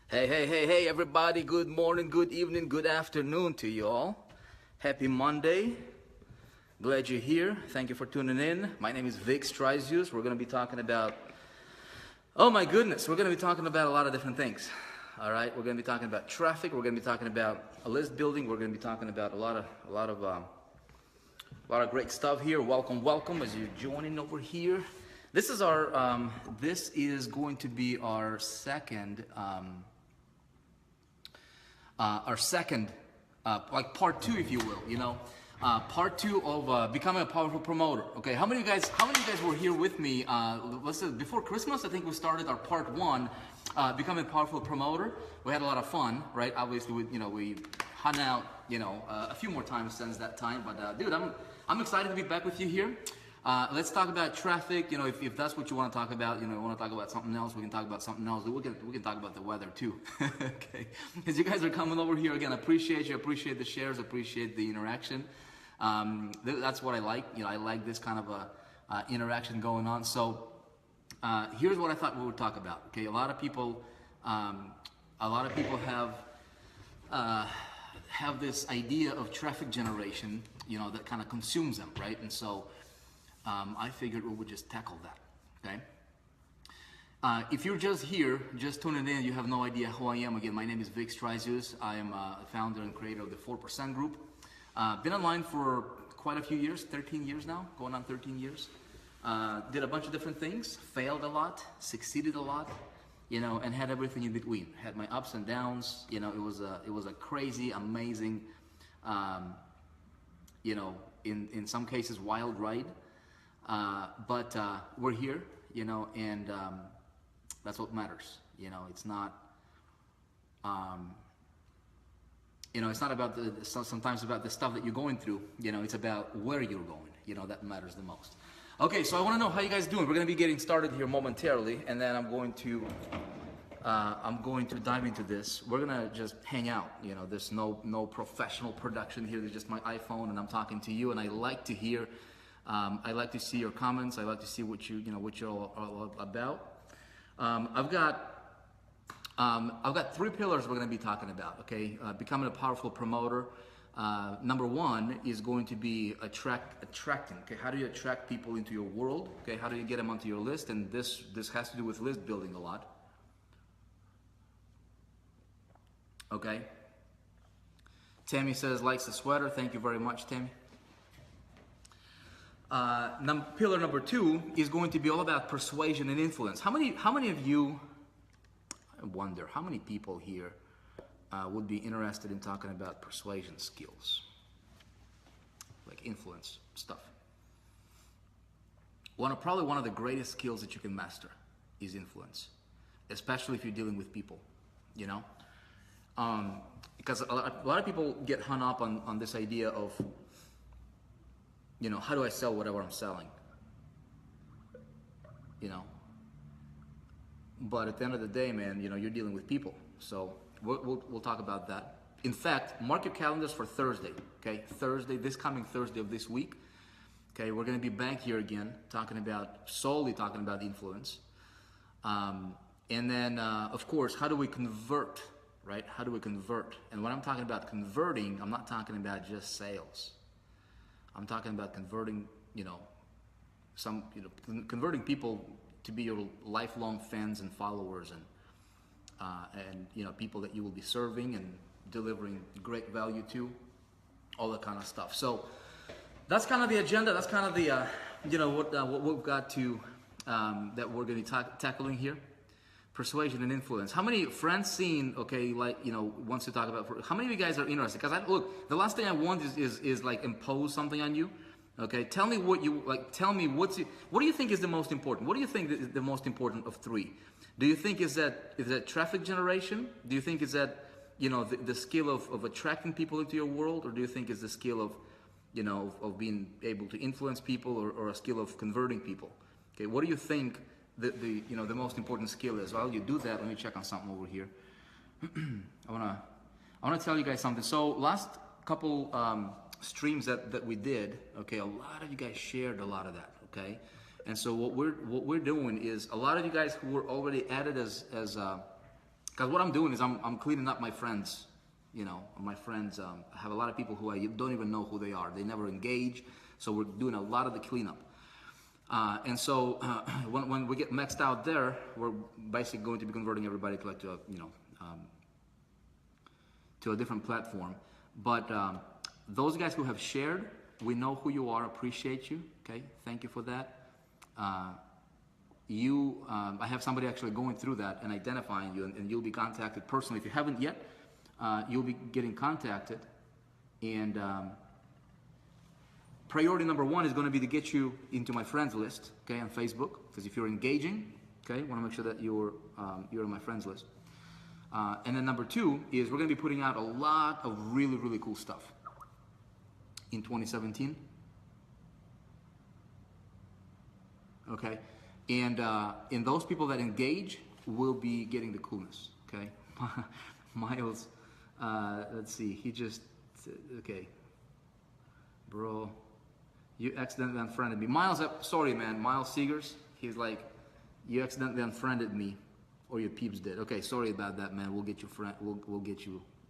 Hey, everybody. Good morning, good evening, good afternoon to you all. Happy Monday. Glad you're here. Thank you for tuning in. My name is Vick Strizheus. We're going to be talking about, oh my goodness, we're going to be talking about a lot of different things. All right, we're going to be talking about traffic. We're going to be talking about a list building. We're going to be talking about a lot of great stuff here. Welcome as you're joining over here. This is this is going to be our second like part two, if you will, part two of becoming a powerful promoter. Okay, how many of you guys were here with me? Let's say before Christmas, I think we started our part one, becoming a powerful promoter. We had a lot of fun, right? Obviously, we hung out, a few more times since that time. But dude, I'm excited to be back with you here. Let's talk about traffic. If that's what you want to talk about, want to talk about something else, we can talk about something else. We can talk about the weather too. Okay, because you guys are coming over here again. I appreciate you. Appreciate the shares. Appreciate the interaction. That's what I like. I like this kind of a interaction going on. So here's what I thought we would talk about. Okay, a lot of people have this idea of traffic generation, that kind of consumes them, right? And so I figured we would just tackle that, okay? If you're just here, just tuning in, you have no idea who I am. Again, my name is Vick Strizheus. I am a founder and creator of the 4% Group. Been online for quite a few years, 13 years now, going on 13 years. Did a bunch of different things, failed a lot, succeeded a lot, and had everything in between. Had my ups and downs. It was a crazy, amazing, in some cases, wild ride. But we're here, and that's what matters. It's not, it's not about sometimes about the stuff that you're going through. It's about where you're going. That matters the most. Okay, so I want to know how you guys doing. We're going to be getting started here momentarily, and then I'm going to dive into this. We're gonna just hang out. There's no professional production here. There's just my iPhone, and I'm talking to you, and I like to hear. I like to see your comments. I like to see what you're all about. I've got three pillars we're going to be talking about. Okay, becoming a powerful promoter. Number one is going to be attracting. Okay, how do you attract people into your world? Okay, how do you get them onto your list? And this has to do with list building a lot. Okay. Tammy says likes the sweater. Thank you very much, Tammy. Pillar number two is going to be all about persuasion and influence. How many of you, I wonder, how many people here would be interested in talking about persuasion skills? Like influence stuff. Probably one of the greatest skills that you can master is influence. Especially if you're dealing with people, because a lot of people get hung up on this idea of, how do I sell whatever I'm selling? But at the end of the day, man, you're dealing with people. So we'll talk about that. In fact, mark your calendars for Thursday, okay? This coming Thursday of this week, okay? We're going to be back here again, solely talking about influence. And then, of course, how do we convert, right? How do we convert? And when I'm talking about converting, I'm not talking about just sales. I'm talking about converting, converting people to be your lifelong fans and followers, and people that you will be serving and delivering great value to, all that kind of stuff. So that's kind of the agenda. That's kind of the, what we've got to that we're going to be tackling here. Persuasion and influence. How many Francine, okay, wants to talk about, how many of you guys are interested? Because look, the last thing I want is like impose something on you. Okay, tell me what you like. Tell me what do you think is the most important? What do you think is the most important of three? Do you think is that traffic generation? Do you think is that the skill of attracting people into your world, or do you think is the skill of of being able to influence people, or a skill of converting people? Okay, what do you think the most important skill is? While you do that, let me check on something over here. I wanna tell you guys something. So last couple streams that we did, okay, a lot of you guys shared a lot of that, okay? And so what we're doing is, a lot of you guys who were already added as Because what I'm doing is I'm cleaning up my friends. You know, my friends, I have a lot of people who I don't even know who they are. They never engage. So we're doing a lot of the cleanup. And so when we get maxed out there, we're basically going to be converting everybody to like to a, you know, to a different platform. But those guys who have shared, we know who you are, appreciate you. Okay, thank you for that. I have somebody actually going through that and identifying you, and you'll be contacted personally. If you haven't yet, you'll be getting contacted. And priority number one is going to be to get you into my friends list, okay, on Facebook. Because if you're engaging, okay, I want to make sure that you're on my friends list. And then number two is we're going to be putting out a lot of really, really cool stuff in 2017. Okay, and those people that engage will be getting the coolness. Okay, Miles, let's see, he just okay, bro, you accidentally unfriended me. Miles, sorry man, Miles Seegers, he's like, you accidentally unfriended me, or your peeps did. Okay, sorry about that, man. We'll get you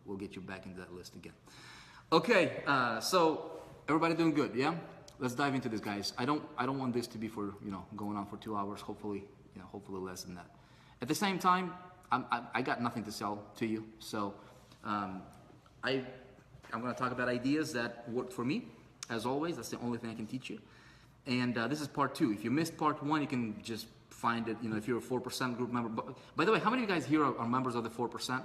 we'll get you back into that list again. Okay, so everybody doing good, yeah? Let's dive into this, guys. I don't want this to be for, you know, going on for 2 hours. Hopefully, you know, hopefully less than that. At the same time, I got nothing to sell to you, so I'm going to talk about ideas that worked for me. As always, that's the only thing I can teach you. And this is part 2. If you missed part 1, you can just find it. You know, if you're a 4% group member. By the way, how many of you guys here are members of the 4%?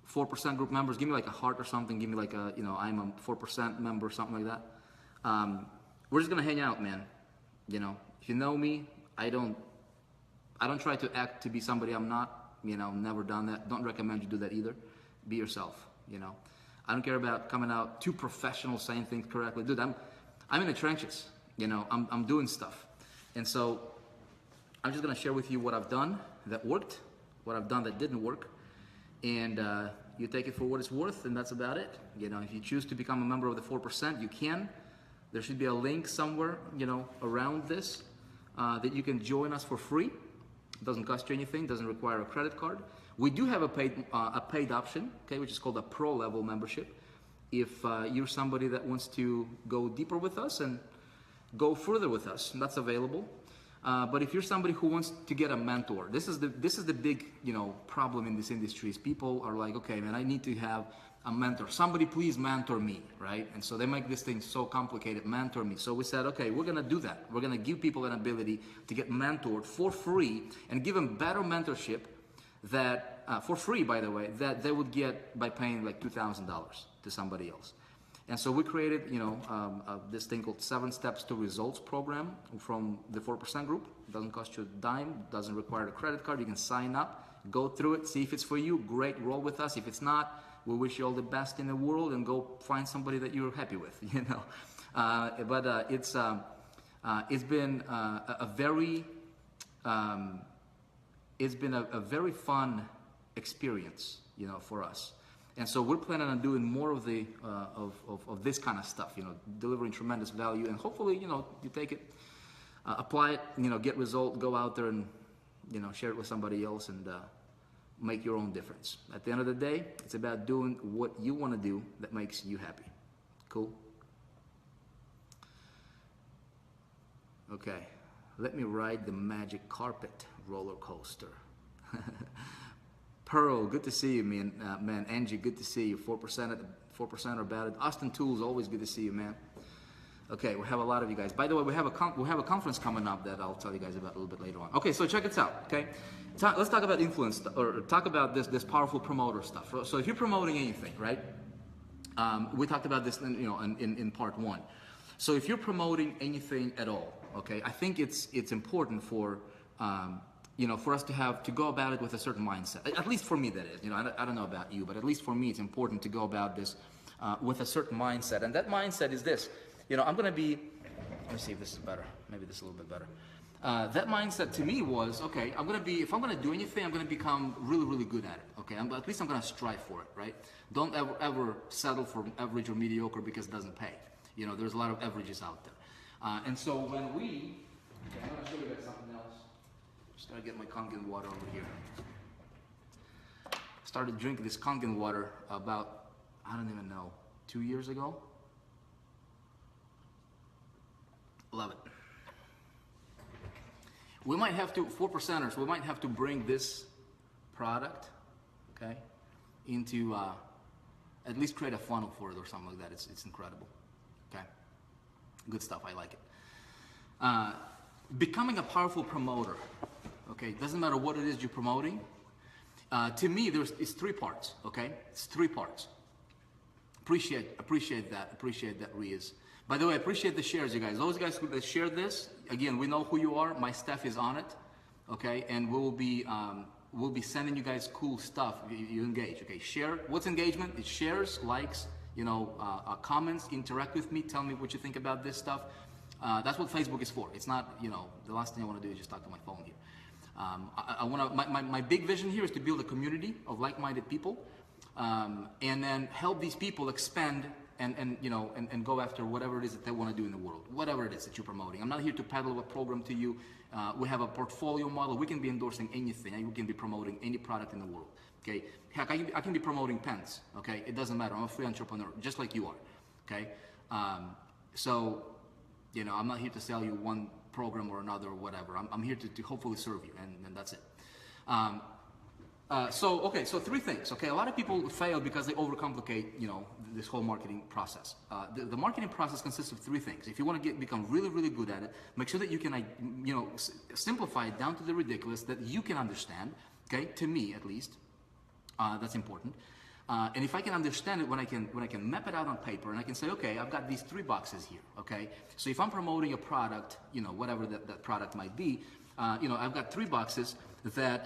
4% group members. Give me like a heart or something. Give me like a, you know, I'm a 4% member, something like that. We're just gonna hang out, man. You know, if you know me, I don't try to act to be somebody I'm not. You know, never done that. Don't recommend you do that either. Be yourself. You know, I don't care about coming out too professional, saying things correctly. Dude, I'm in the trenches. You know, I'm doing stuff, and so I'm just gonna share with you what I've done that worked, what I've done that didn't work, and you take it for what it's worth, and that's about it. You know, if you choose to become a member of the 4%, you can. There should be a link somewhere, you know, around this that you can join us for free. It doesn't cost you anything, doesn't require a credit card. We do have a paid option, okay, which is called a pro level membership. If you're somebody that wants to go deeper with us and go further with us, that's available. But if you're somebody who wants to get a mentor, this is the big, you know, problem in this industry is people are like, okay, man, I need to have a mentor. Somebody please mentor me, right? And so they make this thing so complicated, mentor me. So we said, okay, we're gonna do that. We're gonna give people an ability to get mentored for free and give them better mentorship that, for free, by the way, that they would get by paying like $2,000 to somebody else. And so we created, you know, this thing called 7 Steps to Results program from the 4% group. It doesn't cost you a dime, doesn't require a credit card. You can sign up, go through it, see if it's for you. Great, roll with us. If it's not, we wish you all the best in the world and go find somebody that you're happy with, you know. It's been a very fun experience, you know, for us. And so we're planning on doing more of the of this kind of stuff, you know, delivering tremendous value, and hopefully, you know, you take it, apply it, you know, get result, go out there and, you know, share it with somebody else and make your own difference. At the end of the day, it's about doing what you want to do that makes you happy. Cool? Okay, let me ride the magic carpet roller coaster. Pearl, good to see you, man. Man, Angie, good to see you. 4% are batted. Austin Tools, always good to see you, man. Okay, we have a lot of you guys. By the way, we have a conference coming up that I'll tell you guys about a little bit later on. Okay, so check it out. Okay, let's talk about influence, or talk about this powerful promoter stuff. So if you're promoting anything, right? We talked about this, in part 1. So if you're promoting anything at all, okay, I think it's important for for us to go about it with a certain mindset. At least for me, that is. You know, I don't know about you, but at least for me, it's important to go about this with a certain mindset, and that mindset is this. You know, I'm going to be. Let me see if this is better. Maybe this is a little bit better. That mindset to me was, okay, if I'm going to do anything, I'm going to become really, really good at it. Okay, at least I'm going to strive for it, right? Don't ever settle for average or mediocre because it doesn't pay. You know, there's a lot of averages out there. And so when I'm going to show you guys something else. Just got to get my Kangen water over here. started drinking this Kangen water about, I don't even know, 2 years ago. Love it. We might have to, 4%ers, we might have to bring this product, okay, into, at least create a funnel for it or something like that. It's incredible, okay? Good stuff, I like it. Becoming a powerful promoter, okay? Doesn't matter what it is you're promoting. To me, it's 3 parts, okay? It's 3 parts. Appreciate that, Riaz. By the way, I appreciate the shares, you guys. Those guys who shared this, again, we know who you are. My staff is on it, okay? And we'll be sending you guys cool stuff. You engage, okay? Share. What's engagement? It's shares, likes, you know, comments. Interact with me. Tell me what you think about this stuff. That's what Facebook is for. It's not, you know, the last thing I want to do is just talk to my phone here. I want to. My big vision here is to build a community of like-minded people, and then help these people expand. And you know, and go after whatever it is that they want to do in the world, whatever it is that you're promoting. I'm not here to peddle a program to you. We have a portfolio model. We can be endorsing anything. We can be promoting any product in the world. Okay, heck, I can be promoting pens. Okay, it doesn't matter. I'm a free entrepreneur, just like you are. Okay, so you know, I'm not here to sell you one program or another or whatever. I'm here to hopefully serve you, and that's it. So 3 things. Okay, a lot of people fail because they overcomplicate, you know, this whole marketing process. The marketing process consists of 3 things. If you want to become really, really good at it, make sure that you can, you know, simplify it down to the ridiculous that you can understand. Okay, to me at least, that's important. And if I can understand it, when I can map it out on paper, and I can say, okay, I've got these 3 boxes here. Okay, so if I'm promoting a product, you know, whatever that product might be, you know, I've got 3 boxes that.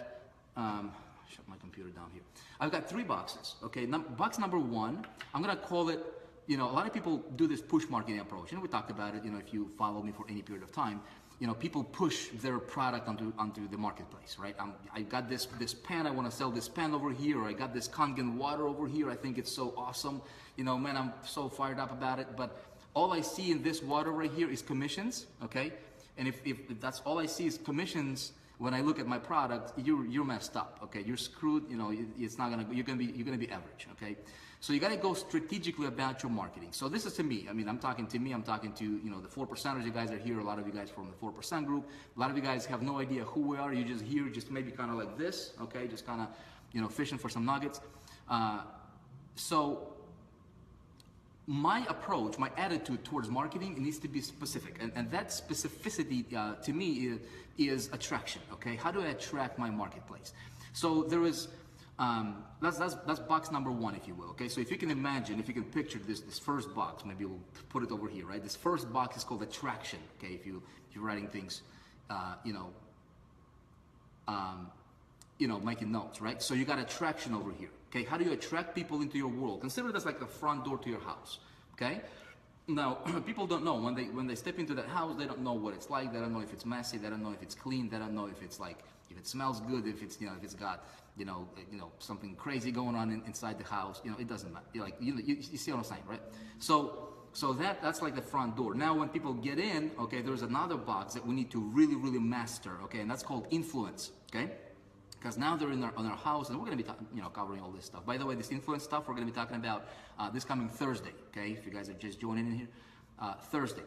Shut my computer down here. I've got 3 boxes, okay? Box number 1, I'm gonna call it, you know, a lot of people do this push marketing approach. You know, we talked about it, you know, if you follow me for any period of time, you know, people push their product onto the marketplace, right? I got this pen, I wanna sell this pen over here, or I got this Kangen water over here, I think it's so awesome. You know, man, I'm so fired up about it, but all I see in this water right here is commissions, okay? And if that's all I see is commissions, when I look at my product, you're messed up, okay? You're screwed, you know, it's not gonna, you're gonna be average, okay? So you gotta go strategically about your marketing. So this is to me, I mean, I'm talking to, you know, the 4%ers, you guys are here, a lot of you guys from the 4% group, a lot of you guys have no idea who we are, you're just here, just maybe kind of like this, okay? Just kind of, you know, fishing for some nuggets. So my approach, my attitude towards marketing, it needs to be specific. And that specificity, to me, is attraction, okay? How do I attract my marketplace? So there is, that's box number 1, if you will, okay? So if you can imagine, if you can picture this first box, maybe we'll put it over here, right? This first box is called attraction, okay? If you're writing things, you know, making notes, right? So you got attraction over here. Okay, how do you attract people into your world? Consider this like the front door to your house, okay? Now, people don't know, when they step into that house, they don't know what it's like, they don't know if it's messy, they don't know if it's clean, they don't know if it's like, if it smells good, if it's, you know, if it's got, you know, something crazy going on inside the house, you know, it doesn't matter. Like, you see what I'm saying, right? So that's like the front door. Now, when people get in, okay, there's another box that we need to really, really master, okay, and that's called influence, okay? Because now they're in our house, and we're going to be covering all this stuff. By the way, this influence stuff we're going to be talking about this coming Thursday. Okay, if you guys are just joining in here, Thursday,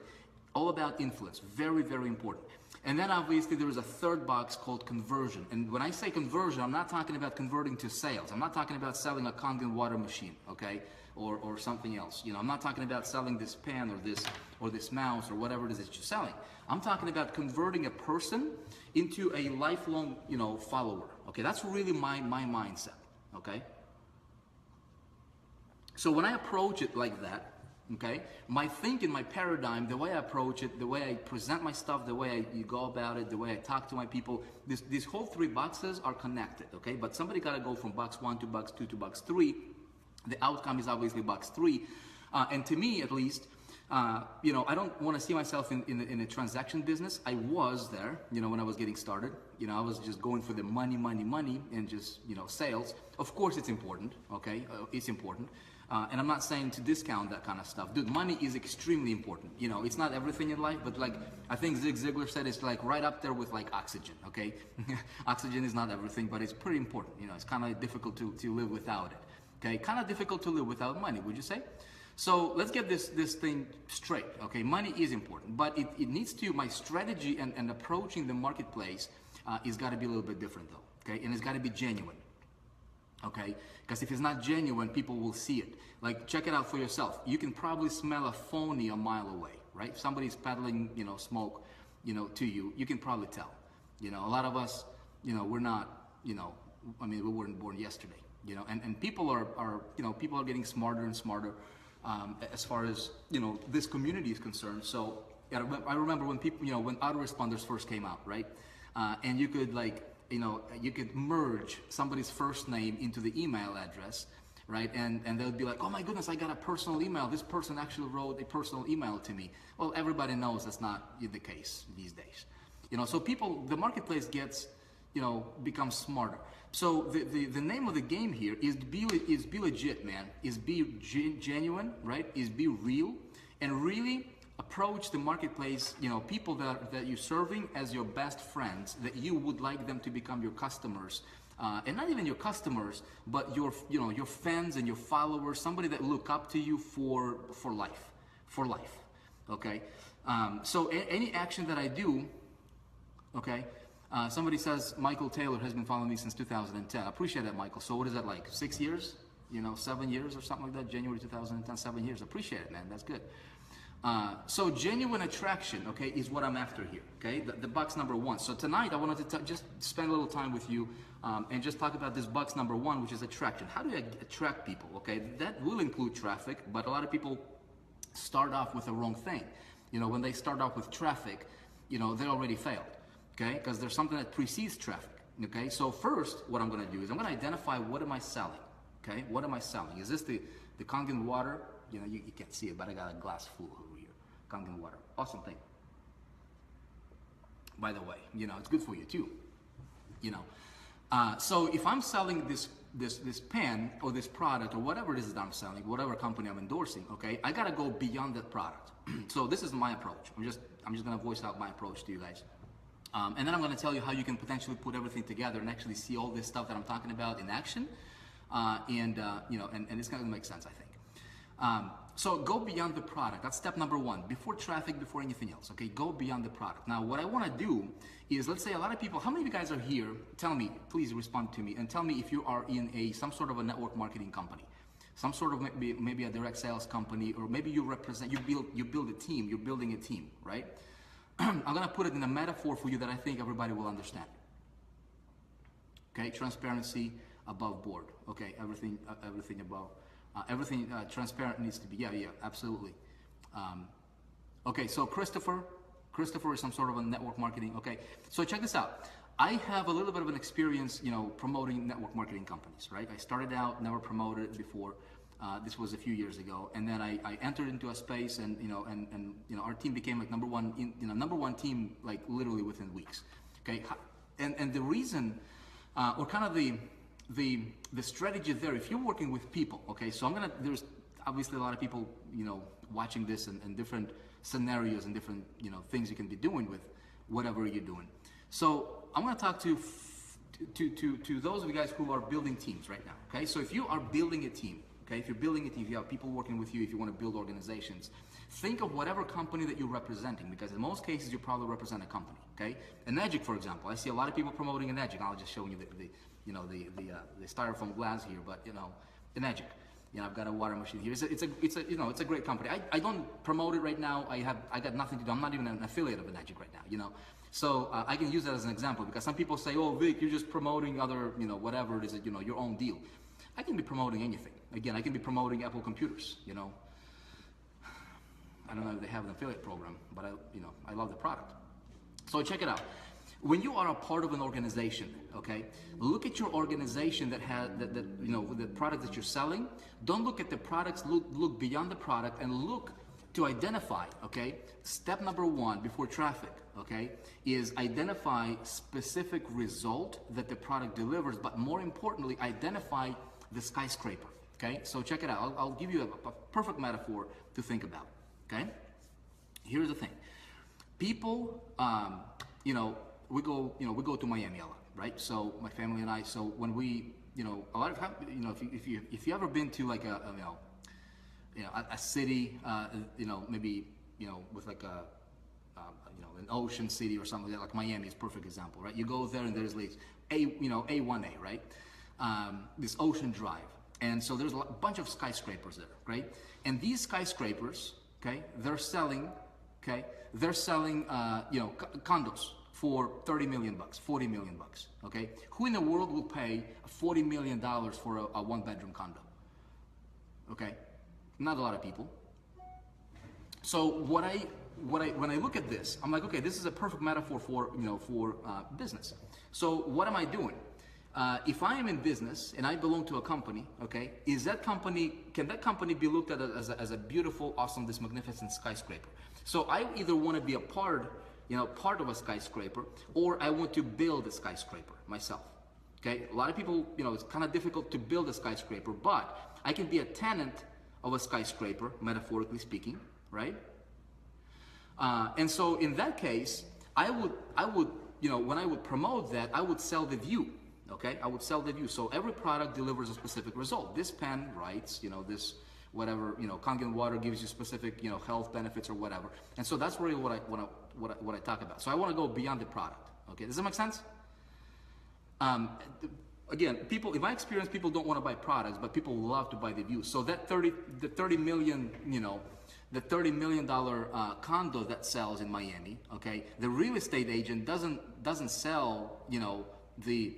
all about influence, very, very important. And then obviously there is a 3rd box called conversion. And when I say conversion, I'm not talking about converting to sales. I'm not talking about selling a Kangen water machine, okay, or something else. You know, I'm not talking about selling this pen or this mouse or whatever it is that you're selling. I'm talking about converting a person into a lifelong, you know, follower. Okay, that's really my mindset, okay? So when I approach it like that, okay, my thinking, my paradigm, the way I approach it, the way I present my stuff, the way you go about it, the way I talk to my people, these whole 3 boxes are connected, okay? But somebody gotta go from box 1 to box 2 to box 3. The outcome is obviously box 3. And to me, at least, You know, I don't want to see myself in a transaction business. I was there, you know, when I was getting started. You know, I was just going for the money, and just, you know, sales. Of course, it's important, okay? It's important. And I'm not saying to discount that kind of stuff. Dude, money is extremely important. You know, it's not everything in life, but like, I think Zig Ziglar said, it's like right up there with like oxygen, okay? Oxygen is not everything, but it's pretty important. You know, it's kind of difficult to live without it, okay? Kind of difficult to live without money, would you say? So let's get this thing straight, okay? Money is important, but it needs to, my strategy and approaching the marketplace is got to be a little bit different though, okay? And it's got to be genuine, okay? Because if it's not genuine, people will see it. Like, check it out for yourself. You can probably smell a phony a mile away, right? If somebody's peddling, you know, smoke, you know, to you, you can probably tell. You know, a lot of us, you know, we're not, you know, I mean, we weren't born yesterday, you know, and people are, you know, people are getting smarter and smarter. As far as, you know, this community is concerned. So yeah, I remember when people, you know, when autoresponders first came out, right? And you could like, you know, you could merge somebody's first name into the email address, right? And they would be like, oh my goodness, I got a personal email. This person actually wrote a personal email to me. Well, everybody knows that's not the case these days. You know, so people, the marketplace gets, you know, becomes smarter. So the name of the game here is be legit, man. Is be genuine, right? Is be real, and really approach the marketplace. You know, people that you're serving as your best friends, that you would like them to become your customers, and not even your customers, but your, you know, your fans and your followers. Somebody that look up to you for life, Okay. So any action that I do, okay. Somebody says Michael Taylor has been following me since 2010. I appreciate that, Michael. So what is that, like 6 years? You know, 7 years or something like that? January 2010, 7 years. Appreciate it, man. That's good. So genuine attraction, okay, is what I'm after here, okay? The box number one. So tonight I wanted to just spend a little time with you and just talk about this box number one, which is attraction. How do I attract people, okay? That will include traffic, but a lot of people start off with the wrong thing. You know, when they start off with traffic, you know, they already failed. Okay, because there's something that precedes traffic. Okay, so first, what I'm going to do is I'm going to identify what am I selling. Okay, what am I selling? Is this the Kangen water? You know, you can't see it, but I got a glass full over here. Kangen water, awesome thing. By the way, you know, it's good for you too. You know, so if I'm selling this pen or this product or whatever it is that I'm selling, whatever company I'm endorsing, okay, I got to go beyond that product. So this is my approach. I'm just going to voice out my approach to you guys. And then I'm going to tell you how you can potentially put everything together and actually see all this stuff that I'm talking about in action. You know, and it's going to make sense, I think. So go beyond the product. That's step number one. Before traffic, before anything else, okay? Go beyond the product. Now, what I want to do is, let's say a lot of people, how many of you guys are here? Tell me, please respond to me, and tell me if you are in some sort of a network marketing company. Some sort of maybe a direct sales company, or maybe you represent, you build a team, you're building a team, right? I'm going to put it in a metaphor for you that I think everybody will understand. Okay, transparency above board. Okay, everything above, everything transparent needs to be. Yeah, absolutely. Okay, so Christopher is some sort of a network marketing. Okay, so check this out. I have a little bit of an experience, you know, promoting network marketing companies, right? I started out, never promoted it before. This was a few years ago, and then I entered into a space, and you know, our team became like number one team, like literally within weeks. Okay, and the reason, or kind of the strategy there, if you're working with people, okay, so there's obviously a lot of people, you know, watching this and different scenarios and different, you know, things you can be doing with whatever you're doing. So I'm going to talk to those of you guys who are building teams right now. Okay, so if you are building a team. Okay, if you're building a team, if you have people working with you, if you want to build organizations, think of whatever company that you're representing, because in most cases you probably represent a company. Okay, Enegic, for example, I see a lot of people promoting Enegic. I'll just show you the styrofoam glass here, but you know, Enegic. You know, I've got a water machine here. It's a great company. I don't promote it right now. I got nothing to do. I'm not even an affiliate of Enegic right now. You know, so I can use that as an example, because some people say, oh, Vic, you're just promoting other, you know, whatever it is, you know, your own deal. I can be promoting anything. Again, I can be promoting Apple computers, you know. I don't know if they have an affiliate program, but I love the product. So check it out. When you are a part of an organization, okay, look at your organization that has you know, the product that you're selling. Don't look at the products. Look beyond the product and look to identify, okay, step number one before traffic, okay, is identify specific result that the product delivers, but more importantly, identify the skyscraper, okay? So check it out. I'll give you a perfect metaphor to think about, okay? Here's the thing. People, we go to Miami a lot, right? So my family and I, so when we, a lot of time, if you ever been to like a city, maybe, with like an ocean city or something like Miami is a perfect example, right? You go there and there's like A1A, right? This Ocean Drive. And so there's a bunch of skyscrapers there, right? And these skyscrapers, okay, they're selling, condos for $30 million, $40 million, okay? Who in the world will pay $40 million for a one-bedroom condo? Okay, not a lot of people. So when I look at this, I'm like, okay, this is a perfect metaphor for business. So what am I doing? If I am in business and I belong to a company, okay, can that company be looked at as a beautiful, awesome, this magnificent skyscraper? So I either want to be a part of a skyscraper, or I want to build a skyscraper myself. Okay, a lot of people, it's kind of difficult to build a skyscraper, but I can be a tenant of a skyscraper, metaphorically speaking, right? And so in that case, I would, when I would promote that, I would sell the view. Okay, I would sell the view. So every product delivers a specific result. This pen writes, this whatever, Kangen water gives you specific, health benefits or whatever. And so that's really what I talk about. So I want to go beyond the product. Okay, does that make sense? Again, in my experience, people don't want to buy products, but people love to buy the view. So that the $30 million condo that sells in Miami, okay, the real estate agent doesn't sell, the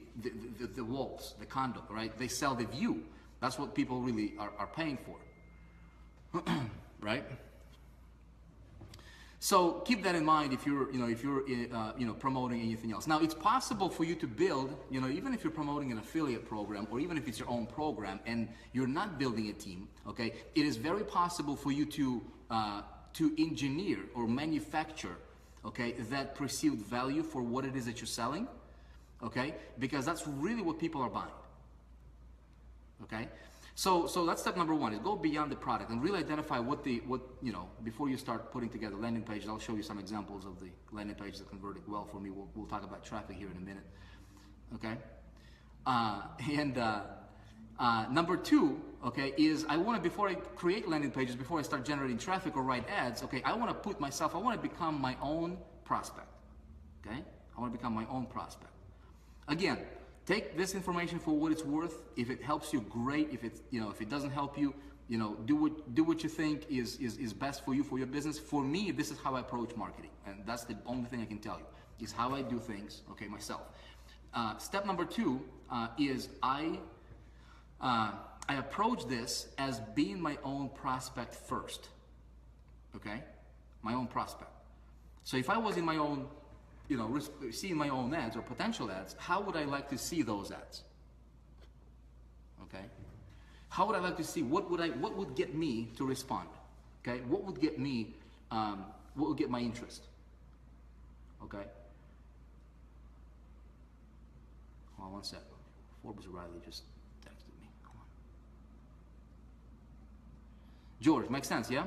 walls, the condo, right? They sell the view. That's what people really are paying for, right? So keep that in mind if you're promoting anything else. Now it's possible for you to build, even if you're promoting an affiliate program, or even if it's your own program and you're not building a team, okay, it is very possible for you to engineer or manufacture, okay, that perceived value for what it is that you're selling. Okay, because that's really what people are buying. Okay, so that's step number one, is go beyond the product and really identify before you start putting together landing pages. I'll show you some examples of the landing pages that converted well for me. We'll talk about traffic here in a minute. Okay, number two, okay, is before I create landing pages, before I start generating traffic or write ads, okay, I want to become my own prospect. Okay, I want to become my own prospect. Again, take this information for what it's worth. If it helps you, great. If it doesn't help you, do what you think is best for you, for your business. For me, this is how I approach marketing, and that's the only thing I can tell you, is how I do things, okay, myself. Step number two is I approach this as being my own prospect first, okay, my own prospect. So if I was in my own, seeing my own ads or potential ads, how would I like to see those ads? Okay, how would I like to see? What would get me to respond? Okay, what would get me? What would get my interest? Okay. Hold on one sec. Forbes Riley just texted me. Hold on. George, makes sense, yeah?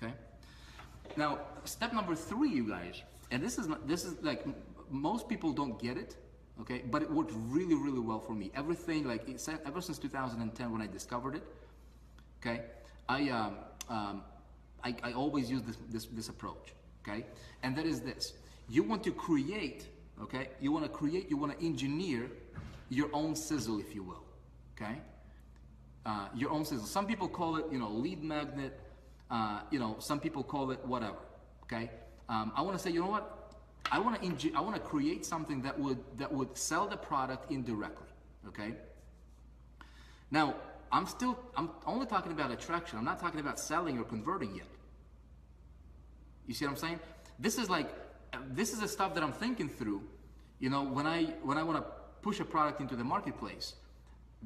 Okay. Now, step number three, you guys, and this is like most people don't get it, okay? But it worked really, really well for me. Everything, like ever since 2010 when I discovered it, okay, I always use this approach, okay? And that is this: you want to create, okay? You want to engineer your own sizzle, if you will, okay? Your own sizzle. Some people call it, lead magnet. Some people call it whatever. Okay. I want to say, you know what? I want to create something that would sell the product indirectly. Okay. Now, I'm only talking about attraction. I'm not talking about selling or converting yet. You see what I'm saying? This is the stuff that I'm thinking through. When I want to push a product into the marketplace.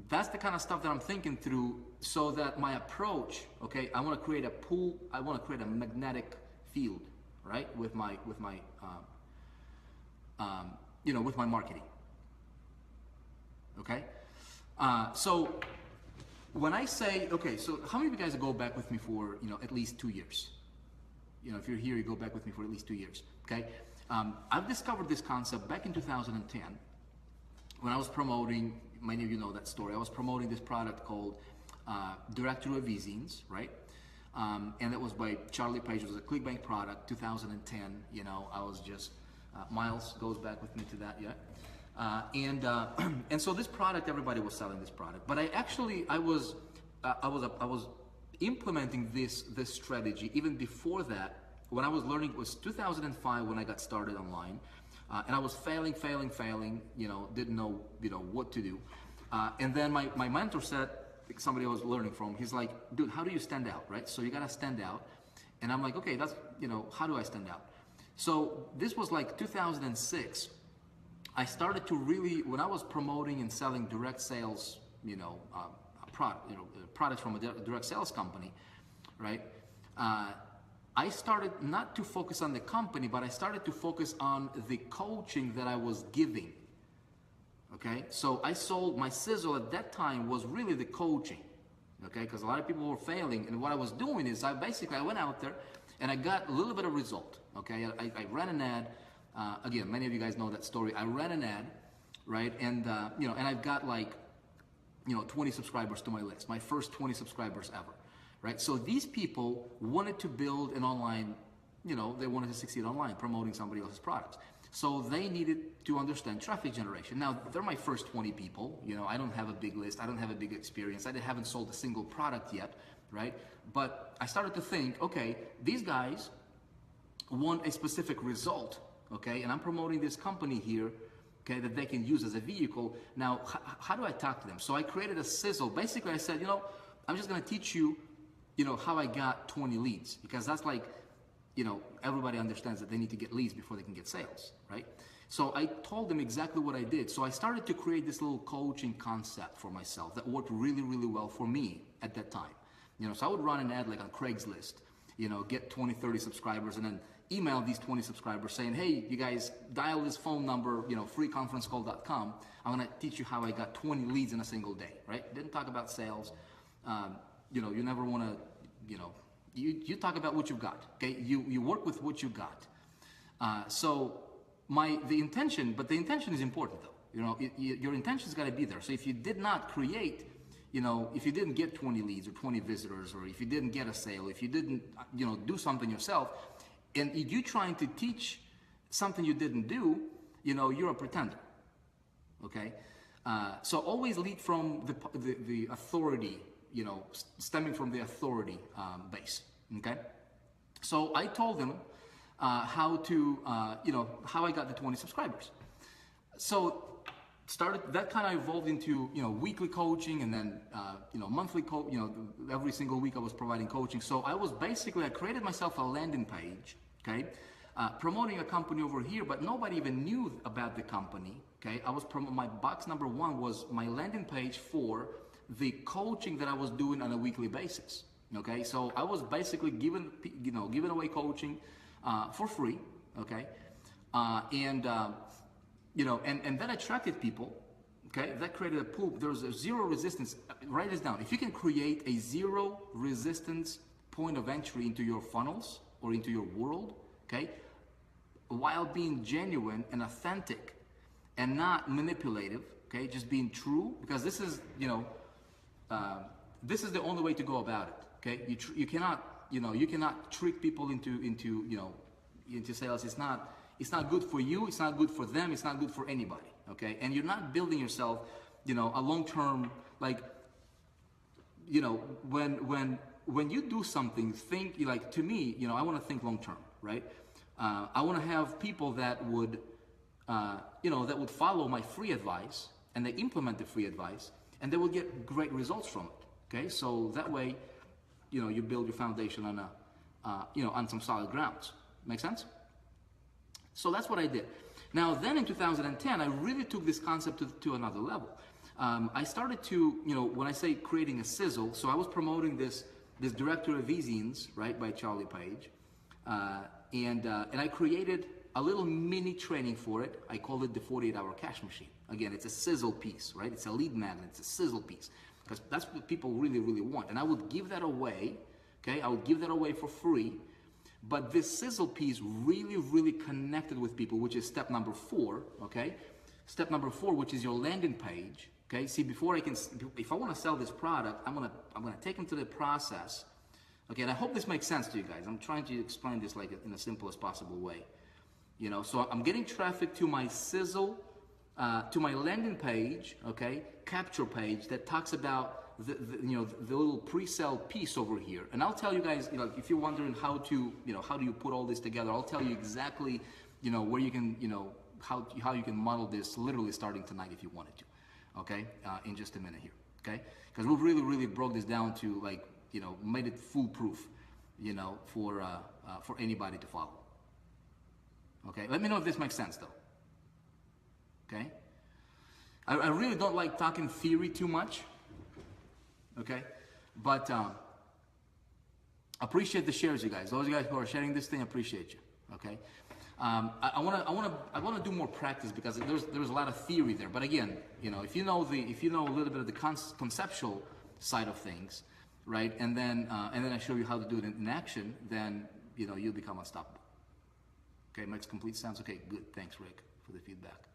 that's the kind of stuff that I'm thinking through, so that my approach, okay, I want to create a pull, I want to create a magnetic field, right, with my with my marketing. Okay, so when I say, okay, so how many of you guys go back with me for at least 2 years? If you're here, you go back with me for at least 2 years. Okay, I've discovered this concept back in 2010 when I was promoting. Many of you know that story. I was promoting this product called Directory of E-Zines, right? And it was by Charlie Page. It was a ClickBank product, 2010. I was just Miles goes back with me to that, yeah. And so this product, everybody was selling this product, but I was implementing this strategy even before that. When I was learning, it was 2005 when I got started online. And I was failing, didn't know, what to do. And then my mentor said, somebody I was learning from, he's like, dude, how do you stand out, right? So you gotta stand out. And I'm like, okay, that's, how do I stand out? So this was like 2006. I started to really, when I was promoting and selling direct sales, products from a direct sales company, right? I started not to focus on the company, but I started to focus on the coaching that I was giving. Okay, so I sold my sizzle at that time was really the coaching. Okay, because a lot of people were failing, and what I was doing is I went out there and I got a little bit of result. Okay, I ran an ad. Again, many of you guys know that story. I ran an ad, right? And and I've got like 20 subscribers to my list. My first 20 subscribers ever. Right? So these people wanted to build an online, they wanted to succeed online, promoting somebody else's products. So they needed to understand traffic generation. Now, they're my first 20 people. I don't have a big list. I don't have a big experience. I haven't sold a single product yet, right? But I started to think, okay, these guys want a specific result, okay? And I'm promoting this company here, okay, that they can use as a vehicle. Now, how do I talk to them? So I created a sizzle. Basically, I said, I'm just going to teach you how I got 20 leads, because that's like, everybody understands that they need to get leads before they can get sales, right? So I told them exactly what I did. So I started to create this little coaching concept for myself that worked really, really well for me at that time. So I would run an ad like on Craigslist, get 20, 30 subscribers, and then email these 20 subscribers saying, hey, you guys dial this phone number, freeconferencecall.com. I'm going to teach you how I got 20 leads in a single day, right? Didn't talk about sales. You never want to, you talk about what you've got, okay? You work with what you got. So the intention is important though. Your intention's got to be there. So if you did not create, if you didn't get 20 leads or 20 visitors, or if you didn't get a sale, if you didn't, do something yourself, and you trying to teach something you didn't do, you're a pretender, okay? So always lead from the authority, stemming from the authority base, okay? So I told them how I got the 20 subscribers. So that kind of evolved into, weekly coaching, and then, monthly every single week I was providing coaching. So I created myself a landing page, okay? Promoting a company over here, but nobody even knew about the company, okay? My box number 1 was my landing page for the coaching that I was doing on a weekly basis. Okay, so I was basically giving away coaching for free. Okay, and that attracted people. Okay, that created a pool. There's a zero resistance. Write this down. If you can create a zero resistance point of entry into your funnels or into your world, okay, while being genuine and authentic and not manipulative. Okay, just being true, because this is this is the only way to go about it. Okay, you cannot trick people into sales. It's not good for you. It's not good for them. It's not good for anybody. Okay, and you're not building yourself, a long-term, like, when you do something, think like, to me, I want to think long-term, right? I want to have people that would follow my free advice, and they implement the free advice, and they will get great results from it. Okay, so that way, you build your foundation on on some solid grounds. Make sense? So that's what I did. Now then, in 2010, I really took this concept to another level. I started to, when I say creating a sizzle, so I was promoting this Director of E-Zines, right, by Charlie Page, and I created a little mini training for it. I called it the 48-hour cash machine. Again, it's a sizzle piece, right? It's a lead magnet, it's a sizzle piece, because that's what people really, really want. And I would give that away, okay? I would give that away for free. But this sizzle piece really, really connected with people, which is step number 4, okay? Step number 4, which is your landing page, okay? See, before I can, if I want to sell this product, I'm gonna take them to the process, okay? And I hope this makes sense to you guys. I'm trying to explain this like in the simplest possible way, So I'm getting traffic to my sizzle, to my landing page, okay? Capture page that talks about the little pre-sale piece over here. And I'll tell you guys, if you're wondering how do you put all this together, I'll tell you exactly, where you can, how you can model this literally starting tonight if you wanted to, okay? In just a minute here, okay? Because we've really, really broke this down to made it foolproof, for anybody to follow. Okay, let me know if this makes sense though, okay? I really don't like talking theory too much, okay? But appreciate the shares, you guys. Those guys who are sharing this thing, appreciate you, okay? I wanna do more practice because there's a lot of theory there. But again, if you know a little bit of the conceptual side of things, right? And then I show you how to do it in action, then you'll become unstoppable. Okay, makes complete sense. Okay, good. Thanks, Rick, for the feedback.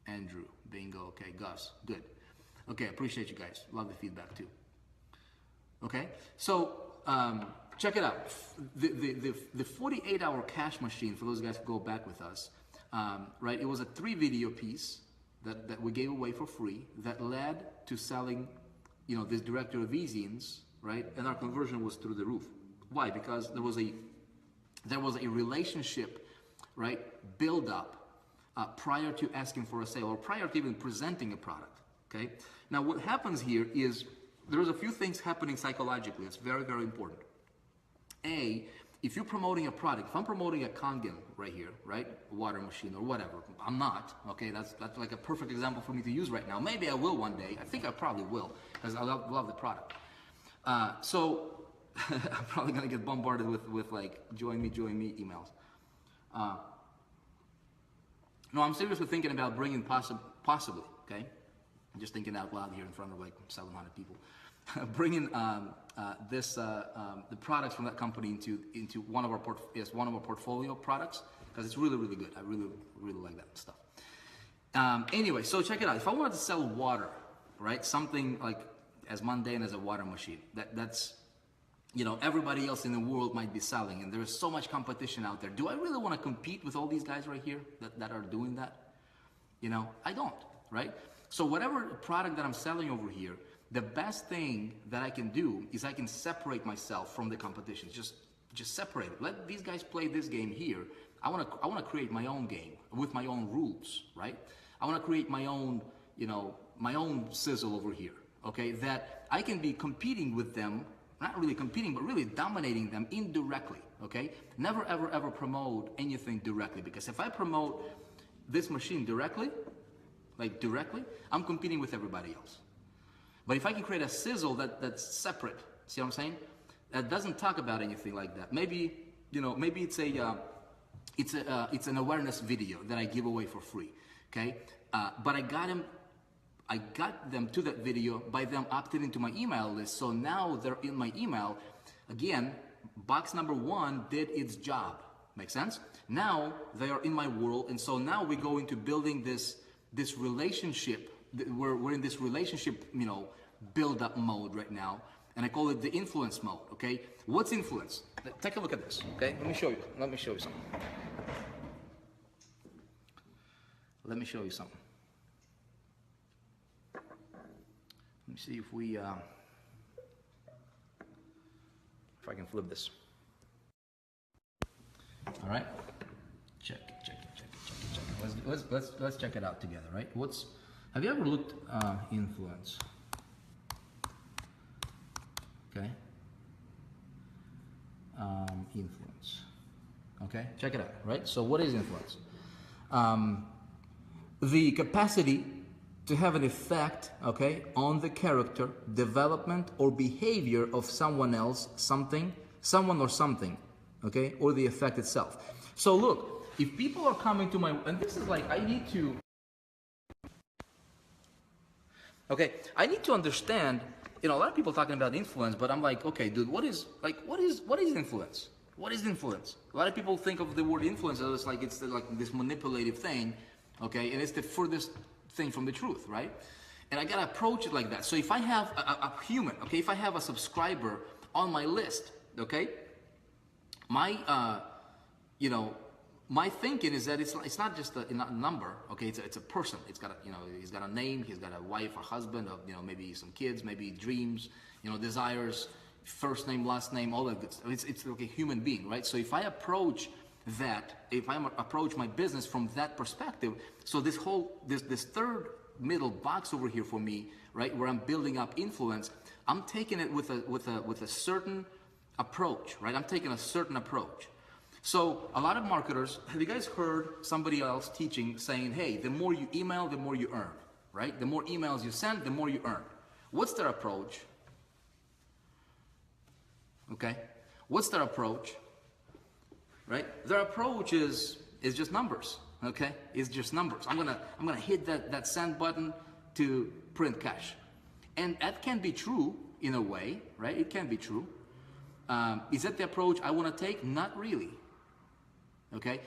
Andrew, bingo. Okay, Gus, good. Okay, appreciate you guys. Love the feedback too. Okay, so check it out. The 48-hour cash machine, for those guys who go back with us, right? It was a 3-video piece that we gave away for free that led to selling, this Director of E-Zines, right? And our conversion was through the roof. Why? Because there was a relationship, right, build up prior to asking for a sale or prior to even presenting a product, okay? Now what happens here is there's a few things happening psychologically. It's very, very important. A, if you're promoting a product, if I'm promoting a Kangen right here, right, water machine or whatever, I'm not, okay? That's like a perfect example for me to use right now. Maybe I will one day. I think I probably will because I love the product. So I'm probably gonna get bombarded with like join me emails. No, I'm seriously thinking about bringing possibly, okay? I'm just thinking out loud here in front of like 700 people. Bringing the products from that company into one of our portfolio products because it's really, really good. I really, really like that stuff. Anyway, so check it out. If I wanted to sell water, right, something like as mundane as a water machine, that's everybody else in the world might be selling, and there's so much competition out there. Do I really want to compete with all these guys right here that are doing that? I don't, right? So whatever product that I'm selling over here, the best thing that I can do is I can separate myself from the competition. Just separate it. Let these guys play this game here. I want to create my own game with my own rules, right? I want to create my own, my own sizzle over here, okay? That I can be competing with them. Not really competing, but really dominating them indirectly, okay? Never, ever, ever promote anything directly, because if I promote this machine directly, I'm competing with everybody else. But if I can create a sizzle that's separate, see what I'm saying? That doesn't talk about anything like that. Maybe, maybe it's an awareness video that I give away for free, okay? But I got them to that video by them opting into my email list. So now they're in my email. Again, box number 1 did its job. Make sense? Now they are in my world. And so now we go into building this relationship. We're in this relationship, build up mode right now. And I call it the influence mode, okay? What's influence? Take a look at this, okay? Let me show you something. Let me show you something. Let me see if I can flip this. All right, check it. Let's check it out together, right? Have you ever looked influence? Okay. Influence. Okay, check it out, right? So what is influence? The capacity to have an effect, okay, on the character, development, or behavior of someone else, something, someone or something, okay, or the effect itself. So look, if people are coming to my, and this is like, I need to, okay, I need to understand, you know, a lot of people talking about influence, but I'm like, okay, dude, what is influence? What is influence? A lot of people think of the word influence as like it's like this manipulative thing, okay, and it's the furthest thing from the truth, right? And I gotta approach it like that. So if I have a human, okay, if I have a subscriber on my list, okay, my, you know, my thinking is that it's not just a number, okay, it's a person. It's got a, you know, he's got a name, he's got a wife, a husband, you know, maybe some kids, maybe dreams, you know, desires, first name, last name, all that good stuff. It's like a human being, right? So if I approach that, if I approach my business from that perspective, so this whole, this third middle box over here for me, right, where I'm building up influence, I'm taking it with a certain approach, right? I'm taking a certain approach. So a lot of marketers, have you guys heard somebody else teaching saying, hey, the more you email, the more you earn, right? The more emails you send, the more you earn. What's their approach? Okay, what's their approach? Right? Their approach is just numbers. Okay, it's just numbers. I'm gonna hit that send button to print cash, and that can be true in a way, right? It can be true. Is that the approach I want to take? Not really. Okay,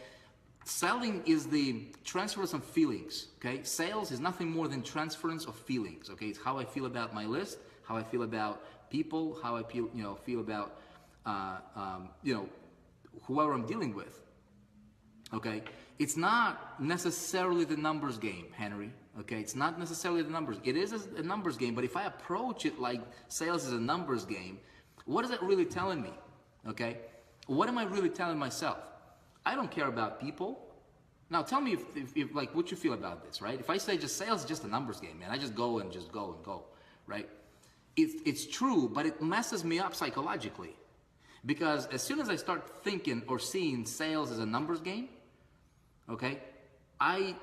selling is the transference of feelings. Okay, sales is nothing more than transference of feelings. Okay, it's how I feel about my list, how I feel about people, how I feel, you know, about, you know, whoever I'm dealing with. Okay, it's not necessarily the numbers game, Henry. Okay, it's not necessarily the numbers. It is a numbers game, but if I approach it like sales is a numbers game, what is that really telling me? Okay, what am I really telling myself? I don't care about people. Now tell me if like what you feel about this, right? If I say just sales is just a numbers game, man, I just go and go, right? It's true, but it messes me up psychologically. Because as soon as I start thinking or seeing sales as a numbers game, okay, I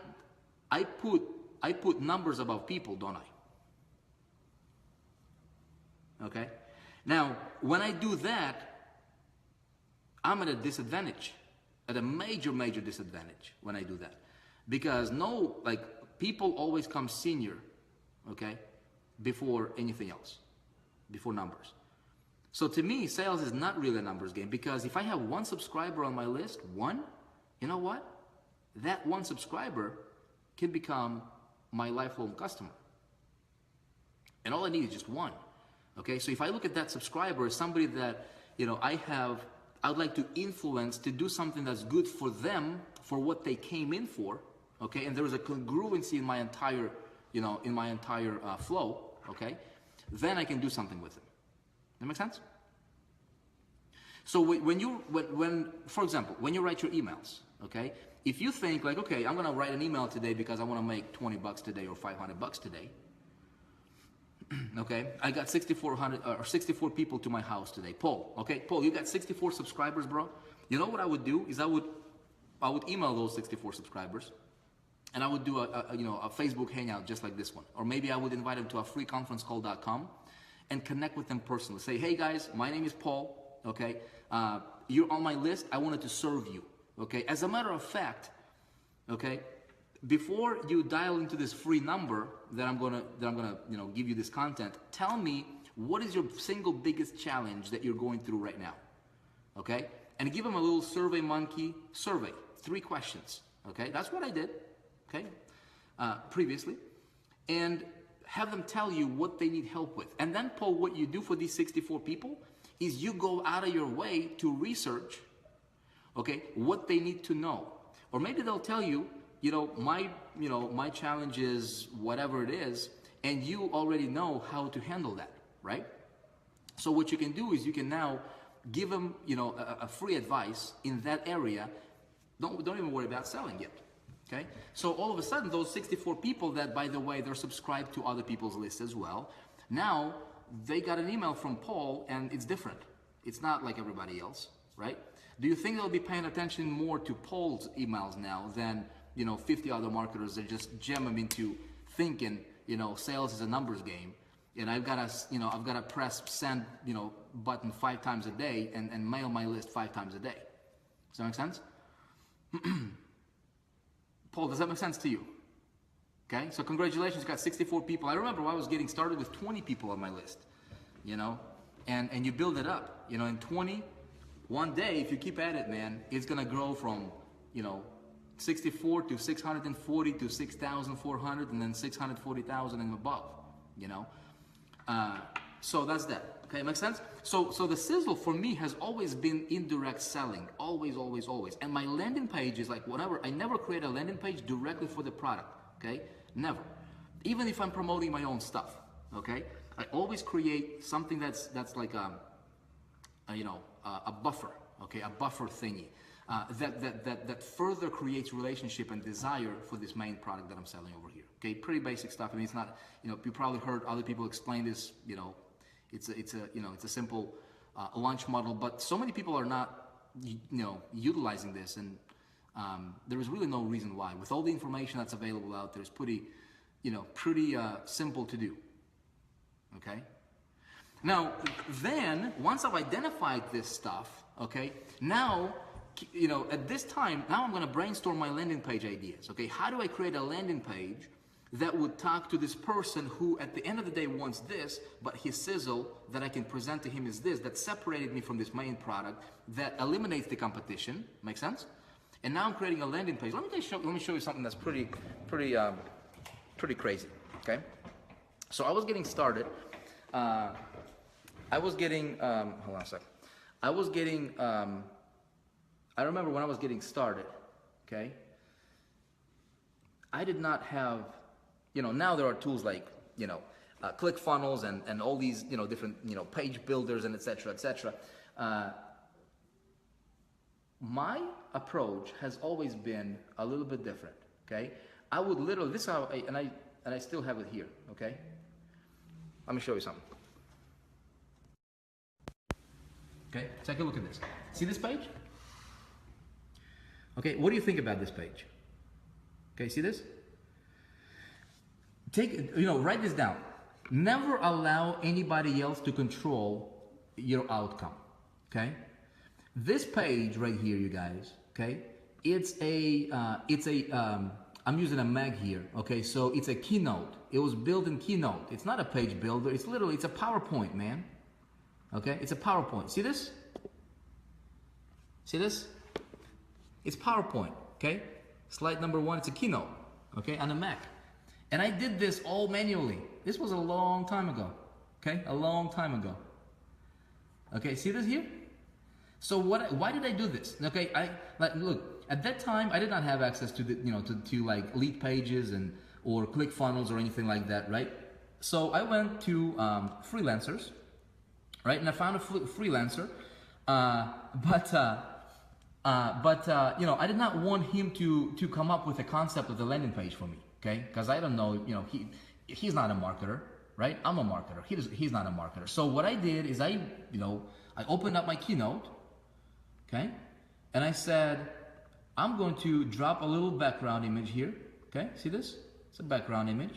put numbers above people, don't I? Okay? Now, when I do that, I'm at a disadvantage, at a major disadvantage when I do that. Because people always come senior, okay, before anything else, before numbers. So to me, sales is not really a numbers game, because if I have one subscriber on my list, you know what? That one subscriber can become my lifelong customer. And all I need is just one. Okay, so if I look at that subscriber as somebody that, you know, I'd like to influence to do something that's good for them, for what they came in for, okay, and there is a congruency in my entire, you know, flow, okay, then I can do something with it. That make sense? So for example, when you write your emails, okay, if you think like, okay, I'm gonna write an email today because I wanna make 20 bucks today or 500 bucks today, okay, I got 64 people to my house today. Paul, okay, Paul, you got 64 subscribers, bro. You know what I would do is I would email those 64 subscribers, and I would do a Facebook hangout just like this one, or maybe I would invite them to a freeconferencecall.com and connect with them personally. Say, hey guys, my name is Paul. Okay, you're on my list. I wanted to serve you. Okay, as a matter of fact, okay, before you dial into this free number that I'm gonna give you this content, tell me what is your single biggest challenge that you're going through right now. Okay, and give them a little survey monkey survey, 3 questions. Okay, that's what I did. Okay, previously, and have them tell you what they need help with. And then, Paul, what you do for these 64 people is you go out of your way to research, okay, what they need to know. Or maybe they'll tell you, my challenge is whatever it is, and you already know how to handle that, right? So what you can do is you can now give them, a free advice in that area. Don't even worry about selling yet. Okay, so all of a sudden, those 64 people that, by the way, they're subscribed to other people's lists as well, now they got an email from Paul, and it's different. It's not like everybody else, right? Do you think they'll be paying attention more to Paul's emails now than 50 other marketers that just jam them into thinking, you know, sales is a numbers game, and I've got to press send, you know, button 5 times a day and mail my list 5 times a day. Does that make sense? Paul, does that make sense to you? Okay, so congratulations, you got 64 people. I remember when I was getting started with 20 people on my list, you know, and you build it up, you know, in 20, one day, if you keep at it, man, it's gonna grow from, you know, 64 to 640 to 6,400 and then 640,000 and above, you know. So that's that. Okay, makes sense? So the sizzle for me has always been indirect selling, always, always, always. And my landing page is like whatever. I never create a landing page directly for the product. Okay, never. Even if I'm promoting my own stuff. Okay, I always create something that's like a buffer. Okay, a buffer thingy. That further creates relationship and desire for this main product that I'm selling over here. Okay, pretty basic stuff. I mean, it's not, you know, you probably heard other people explain this. You know, it's a simple launch model, but so many people are not, you know, utilizing this, and there is really no reason why. With all the information that's available out there, it's pretty simple to do. Okay. Now, then once I've identified this stuff, okay, now, you know, at this time, now I'm going to brainstorm my landing page ideas. Okay, how do I create a landing page that would talk to this person who at the end of the day wants this, but his sizzle that I can present to him is this, that separated me from this main product, that eliminates the competition. Make sense? And now I'm creating a landing page. Let me show you something that's pretty crazy. Okay, so I was getting started. Hold on a second. I remember when I was getting started, okay, I did not have, you know, now there are tools like, you know, ClickFunnels and all these, you know, different, you know, page builders and et cetera, et cetera. My approach has always been a little bit different, okay? I would literally, this is how, and I still have it here, okay? Let me show you something. Okay, take a look at this. See this page? Okay, what do you think about this page? Okay, see this? Write this down. Never allow anybody else to control your outcome, okay? This page right here, you guys, okay? I'm using a Mac here, okay? So it's a Keynote. It was built in Keynote. It's not a page builder. It's a PowerPoint, man. Okay, it's a PowerPoint. See this? See this? It's PowerPoint, okay? Slide number 1, it's a Keynote, okay, on a Mac. And I did this all manually. This was a long time ago, okay? A long time ago. Okay, see this here? So why did I do this? Okay, look, at that time, I did not have access to the, to like lead pages or ClickFunnels or anything like that, right? So I went to freelancers, right? And I found a freelancer, but I did not want him to come up with the concept of the landing page for me, okay? Because I don't know, he's not a marketer, right? I'm a marketer. He's not a marketer. So what I did is I opened up my Keynote, okay? And I said, I'm going to drop a little background image here, okay? See this? It's a background image,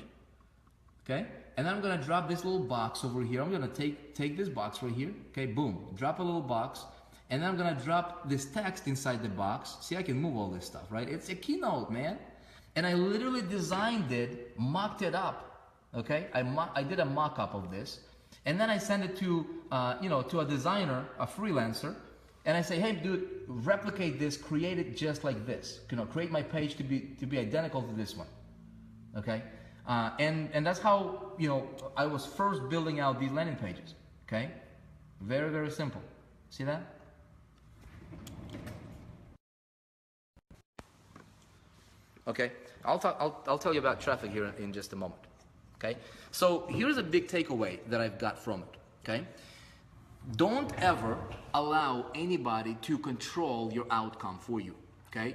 okay? And then I'm gonna drop this little box over here. I'm gonna take this box right here, okay? Boom, drop a little box. And then I'm gonna drop this text inside the box. See, I can move all this stuff, right? It's a Keynote, man. And I literally designed it, mocked it up, okay? I did a mock-up of this. And then I send it to, to a designer, a freelancer. And I say, hey, dude, replicate this, create it just like this. Create my page to be identical to this one, okay? And that's how, I was first building out these landing pages, okay? Very, very simple. See that? Okay, I'll tell you about traffic here in just a moment, okay? So here's a big takeaway that I've got from it, okay? Don't ever allow anybody to control your outcome for you, okay?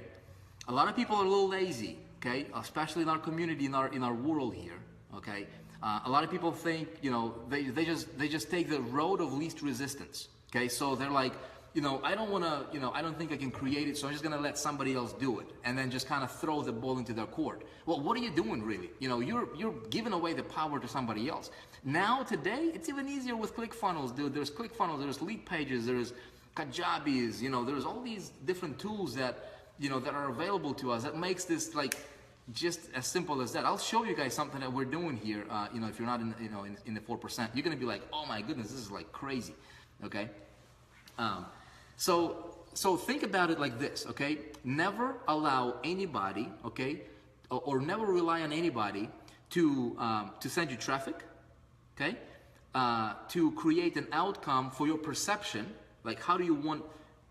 A lot of people are a little lazy, okay? Especially in our community, in our world here, okay? A lot of people think, they just take the road of least resistance, okay? So they're like, I don't want to, I don't think I can create it, so I'm just going to let somebody else do it, and then just kind of throw the ball into their court. Well, what are you doing really? You're giving away the power to somebody else. Now, today, it's even easier with ClickFunnels, dude. There's ClickFunnels, there's lead pages, there's Kajabi's, there's all these different tools that, that are available to us that makes this like just as simple as that. I'll show you guys something that we're doing here. If you're not in the 4%, you're going to be like, oh my goodness, this is like crazy. Okay. So think about it like this, okay? Never allow anybody, okay, or never rely on anybody to send you traffic, okay? To create an outcome for your perception, like how do you want,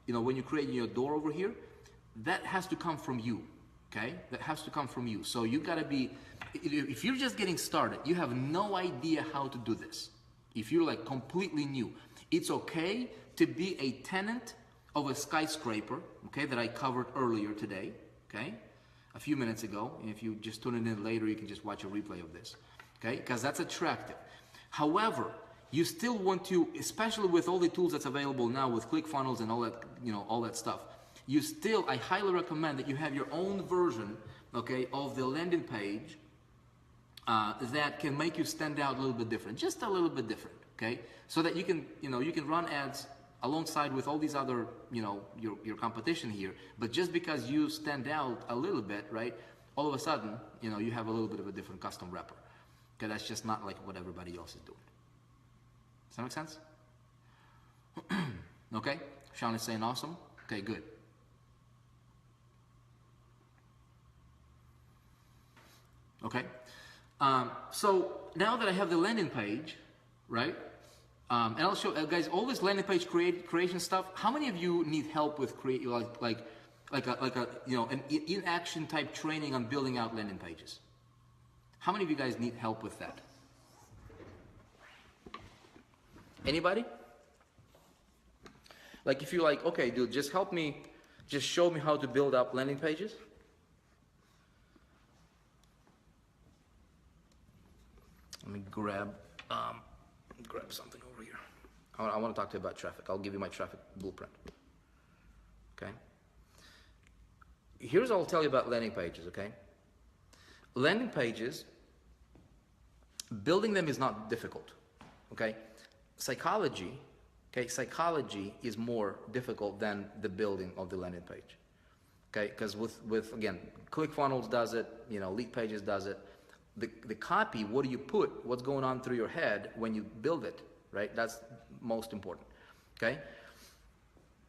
when you create your door over here, that has to come from you, okay? That has to come from you. So you gotta be, if you're just getting started, you have no idea how to do this. If you're like completely new, it's okay to be a tenant of a skyscraper, okay, that I covered earlier today, okay, a few minutes ago. And if you just tune it in later, you can just watch a replay of this, okay, because that's attractive. However, you still want to, especially with all the tools that's available now with ClickFunnels and all that, all that stuff, I highly recommend that you have your own version, okay, of the landing page that can make you stand out a little bit different, just a little bit different, okay, so that you can, you can run ads alongside with all these other, your competition here. But just because you stand out a little bit, right, all of a sudden, you have a little bit of a different custom wrapper. Okay, that's just not like what everybody else is doing. Does that make sense? Okay, Sean is saying awesome. Okay, good. Okay, so now that I have the landing page, right? And I'll show guys all this landing page creation stuff. How many of you need help with an in-action type training on building out landing pages? How many of you guys need help with that? Anybody? Like if you're like, okay, dude, just help me, just show me how to build up landing pages. Let me grab something over here. I want to talk to you about traffic. I'll give you my traffic blueprint. Okay. Here's what I'll tell you about landing pages, okay? Landing pages, building them is not difficult, okay? Psychology is more difficult than the building of the landing page, okay? Because with again, ClickFunnels does it, Lead Pages does it. The copy, what do you put? What's going on through your head when you build it, right? That's most important, okay?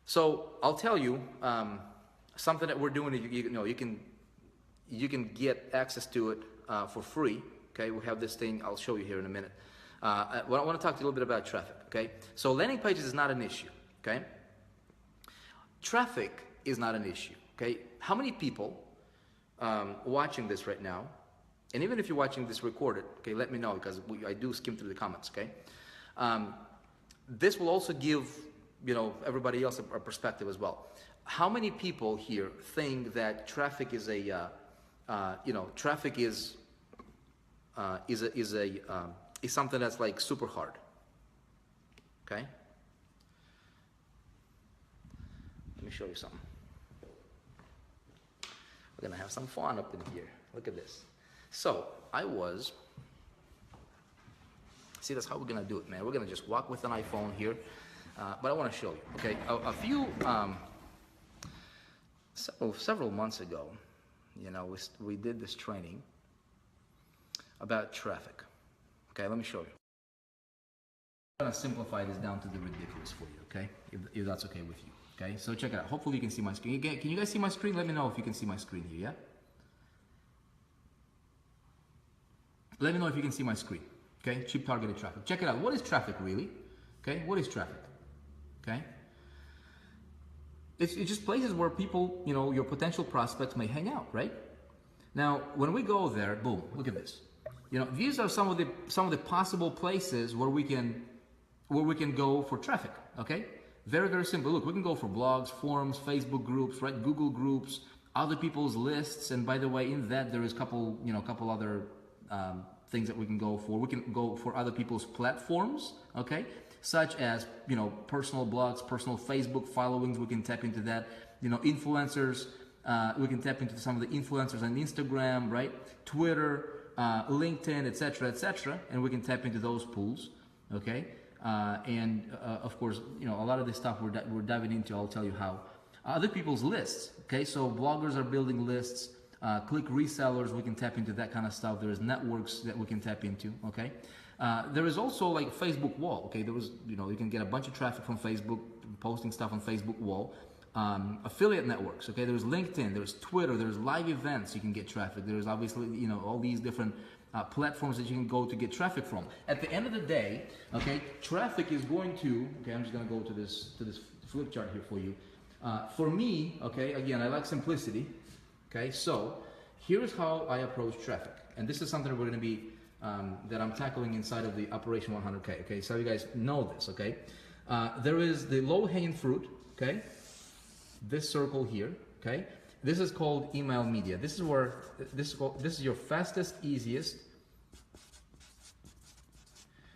So I'll tell you something that we're doing. You can get access to it for free, okay? We have this thing. I'll show you here in a minute. I want to talk to you a little bit about traffic, okay? So landing pages is not an issue, okay? Traffic is not an issue, okay? How many people watching this right now? And even if you're watching this recorded, okay, let me know because I do skim through the comments, okay? This will also give, everybody else a perspective as well. How many people here think that traffic is is something that's like super hard? Okay? Let me show you something. We're gonna have some fun up in here. Look at this. So see, that's how we're gonna do it, man. We're gonna just walk with an iPhone here, but I want to show you. Okay, several months ago, we did this training about traffic. Okay, let me show you. I'm gonna simplify this down to the ridiculous for you. Okay, if that's okay with you. Okay, so check it out. Hopefully you can see my screen. Can you guys see my screen? Let me know if you can see my screen here. Yeah. Let me know if you can see my screen. Okay, cheap targeted traffic. Check it out. What is traffic really? Okay, what is traffic? Okay, it's just places where people, your potential prospects may hang out, right? Now, when we go there, boom, look at this. These are some of the possible places where we can go for traffic. Okay, very, very simple. Look, we can go for blogs, forums, Facebook groups, right? Google groups, other people's lists, and by the way, in that there is couple other things that we can go for. We can go for other people's platforms, okay? such as, you know, personal blogs, personal Facebook followings. We can tap into that. You know, influencers. We can tap into some of the influencers on Instagram, right? Twitter, LinkedIn, etc., and we can tap into those pools, okay? Of course, you know, a lot of this stuff we're diving into. I'll tell you how. Other people's lists, okay? So bloggers are building lists. Click resellers, we can tap into that kind of stuff. There's networks that we can tap into, okay? There is also like Facebook wall, okay? There was, you know, you can get a bunch of traffic from Facebook, posting stuff on Facebook wall. Affiliate networks, okay? There's LinkedIn, there's Twitter, there's live events you can get traffic. There's obviously, you know, all these different platforms that you can go to get traffic from. At the end of the day, okay, traffic is going to, okay, I'm just gonna go to this flip chart here for you. For me, okay, again, I like simplicity, okay? So here's how I approach traffic. And this is something we're gonna be, that I'm tackling inside of the Operation 100K, okay? So you guys know this, okay? There is the low-hanging fruit, okay? This circle here, okay? This is called email media. This is where this is your fastest, easiest,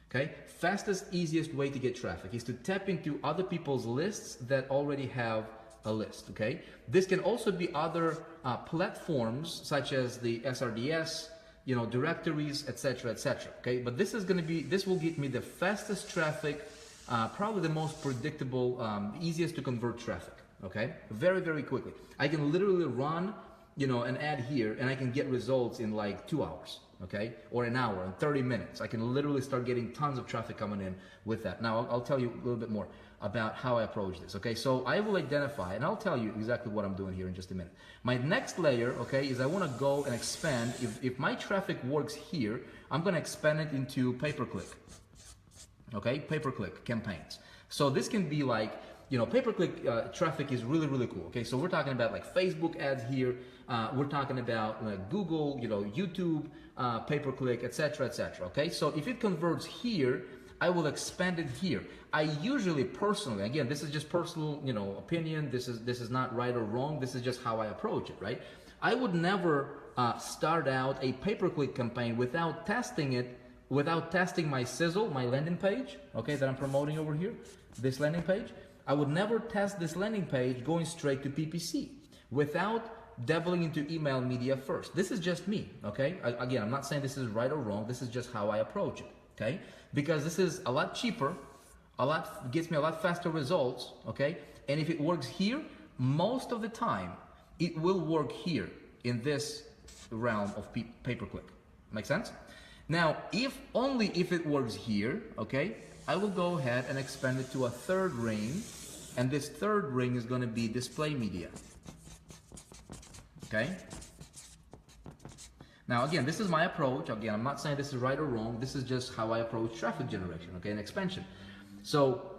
okay? Fastest, easiest way to get traffic is to tap into other people's lists that already have a list, okay? This can also be other platforms such as the SRDS, you know, directories, etc., okay? But this will get me the fastest traffic, probably the most predictable, easiest to convert traffic. Okay, very, very quickly. I can literally run, you know, an ad here and I can get results in like 2 hours, okay? Or an hour and 30 minutes. I can literally start getting tons of traffic coming in with that. Now, I'll tell you a little bit more about how I approach this, okay? So I will identify, and I'll tell you exactly what I'm doing here in just a minute. My next layer, okay, is I wanna go and expand. If my traffic works here, I'm gonna expand it into pay-per-click, okay? Pay-per-click campaigns. So this can be like, you know, pay-per-click traffic is really, really cool. Okay, so we're talking about like Facebook ads here. We're talking about like Google, you know, YouTube, pay-per-click, etc., okay, so if it converts here, I will expand it here. I usually personally, again, this is just personal, you know, opinion. This is not right or wrong. This is just how I approach it, right? I would never start out a pay-per-click campaign without testing it, without testing my sizzle, my landing page, okay, that I'm promoting over here, this landing page. I would never test this landing page going straight to PPC without dabbling into email media first. This is just me, okay? Again, I'm not saying this is right or wrong. This is just how I approach it, okay? Because this is a lot cheaper, gets me a lot faster results, okay? And if it works here, most of the time, it will work here in this realm of pay-per-click. Make sense? Now, only if it works here, okay, I will go ahead and expand it to a third ring, and this third ring is going to be display media. Okay? Now again, this is my approach. Again, I'm not saying this is right or wrong. This is just how I approach traffic generation, okay, and expansion. So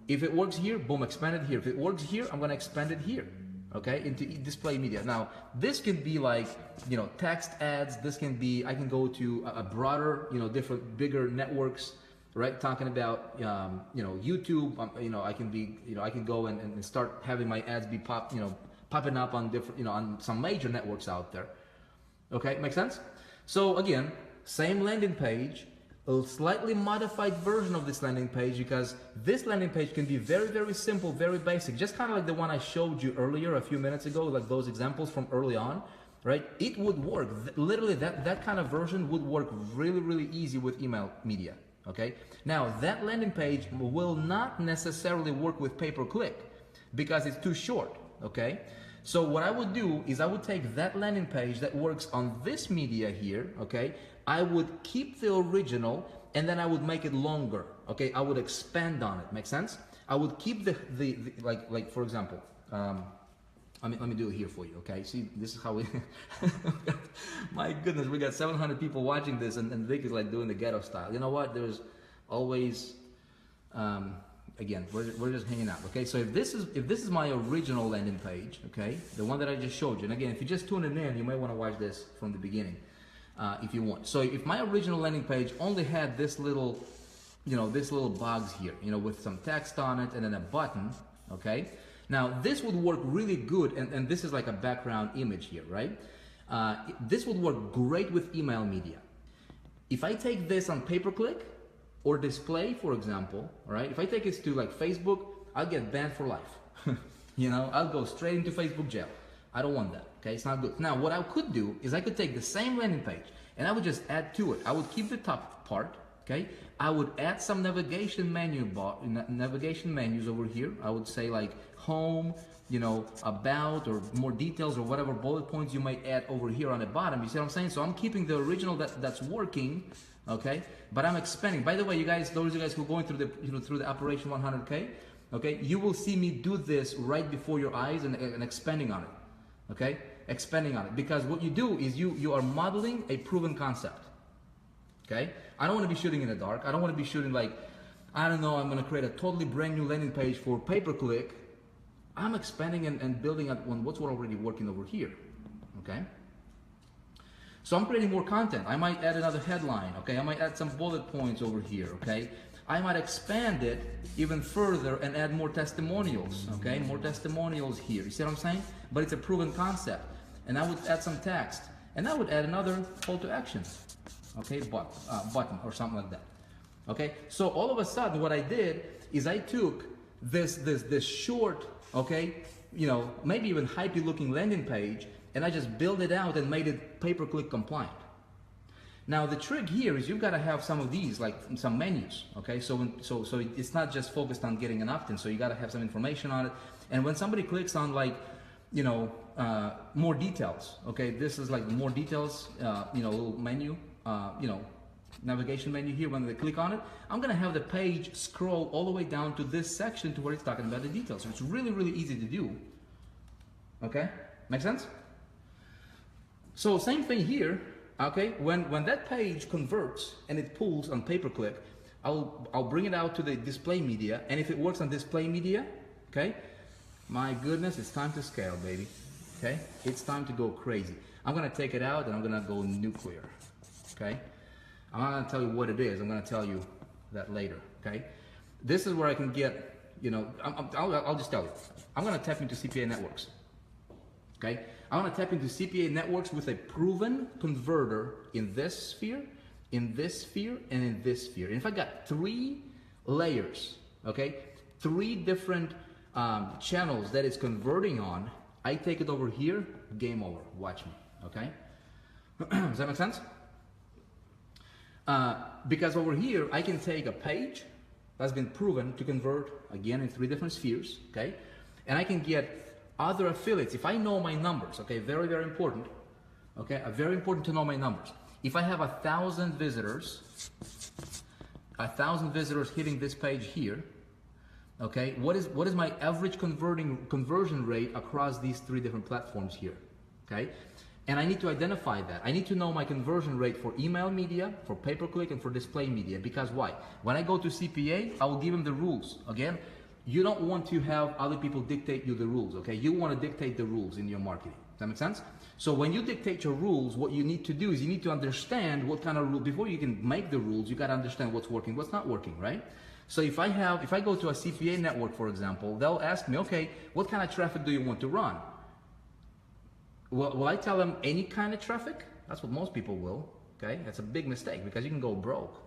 if it works here, boom, expand it here. If it works here, I'm going to expand it here, okay, into display media. Now, this can be like, you know, text ads. This can be, I can go to a broader, you know, different, bigger networks, right? Talking about, you know, YouTube, you know, I can go and start having my ads be popping up on different, you know, on some major networks out there. Okay, make sense? So again, same landing page, a slightly modified version of this landing page, because this landing page can be very, very simple, very basic, just kind of like the one I showed you earlier a few minutes ago, like those examples from early on, right? It would work. Literally, that kind of version would work really, really easy with email media. Okay, now that landing page will not necessarily work with pay-per-click because it's too short, okay? So what I would do is I would take that landing page that works on this media here, okay? I would keep the original and then I would make it longer, okay? I would expand on it, make sense? I would keep the like for example, let me do it here for you, okay? See, this is how we, my goodness, we got 700 people watching this, and Vick is like doing the ghetto style. You know what? There's always, again, we're just hanging out, okay? So if this is my original landing page, okay, the one that I just showed you, and again, if you're just tuning in, you might want to watch this from the beginning, if you want. So if my original landing page only had this little, you know, this little box here, you know, with some text on it and then a button, okay? Now, this would work really good, and this is like a background image here, right? This would work great with email media. If I take this on pay-per-click, or display, for example, right? If I take it to like Facebook, I'll get banned for life. You know, I'll go straight into Facebook jail. I don't want that, okay? It's not good. Now, what I could do is I could take the same landing page and I would just add to it. I would keep the top part, okay? I would add some navigation menus over here. I would say like home, you know, about, or more details, or whatever bullet points you might add over here on the bottom. You see what I'm saying? So I'm keeping the original that's working, okay? But I'm expanding. By the way, you guys, those of you guys who are going through the, you know, through the Operation 100K, okay, you will see me do this right before your eyes and expanding on it, okay? Expanding on it, because what you do is you are modeling a proven concept, okay? I don't want to be shooting in the dark. I don't want to be shooting like, I don't know, I'm going to create a totally brand new landing page for pay-per-click. I'm expanding and building on what's already working over here, okay? So I'm creating more content. I might add another headline, okay? I might add some bullet points over here, okay? I might expand it even further and add more testimonials, okay? More testimonials here, you see what I'm saying? But it's a proven concept. And I would add some text. And I would add another call to action, okay? Button or something like that, okay? So all of a sudden what I did is I took this short, okay, you know, maybe even hypey looking landing page, and I just built it out and made it pay-per-click compliant. Now the trick here is you've got to have some of these, like some menus, okay? So it's not just focused on getting an opt-in, so you got to have some information on it. And when somebody clicks on like, you know, more details, okay? This is like more details, you know, little menu, you know, navigation menu here. When they click on it, I'm gonna have the page scroll all the way down to this section to where it's talking about the details. So it's really, really easy to do, okay? Make sense? So same thing here. Okay, when that page converts and it pulls on pay-per-click, I'll bring it out to the display media, and if it works on display media, okay, my goodness, it's time to scale, baby. Okay, it's time to go crazy. I'm gonna take it out and I'm gonna go nuclear. Okay, I'm not gonna tell you what it is. I'm gonna tell you that later. Okay, this is where I can get, you know, I'll just tell you. I'm gonna tap into CPA networks. Okay, I want to tap into CPA networks with a proven converter in this sphere, in this sphere, and in this sphere. And if I got 3 layers, okay, 3 different channels that it's converting on, I take it over here, game over. Watch me, okay? Does that make sense? Because over here, I can take a page that's been proven to convert, again, in 3 different spheres, okay? And I can get other affiliates. If I know my numbers, okay, very, very important, okay, very important to know my numbers. If I have 1,000 visitors, 1,000 visitors hitting this page here, okay, what is my average conversion rate across these 3 different platforms here, okay? And I need to identify that. I need to know my conversion rate for email media, for pay-per-click, and for display media. Because why? When I go to CPA, I will give them the rules. Again, you don't want to have other people dictate you the rules, okay? You want to dictate the rules in your marketing. Does that make sense? So when you dictate your rules, what you need to do is you need to understand what kind of rule, before you can make the rules, you got to understand what's working, what's not working, right? So if I go to a CPA network, for example, they'll ask me, okay, what kind of traffic do you want to run? Well, will I tell them any kind of traffic? That's what most people will, okay? That's a big mistake because you can go broke.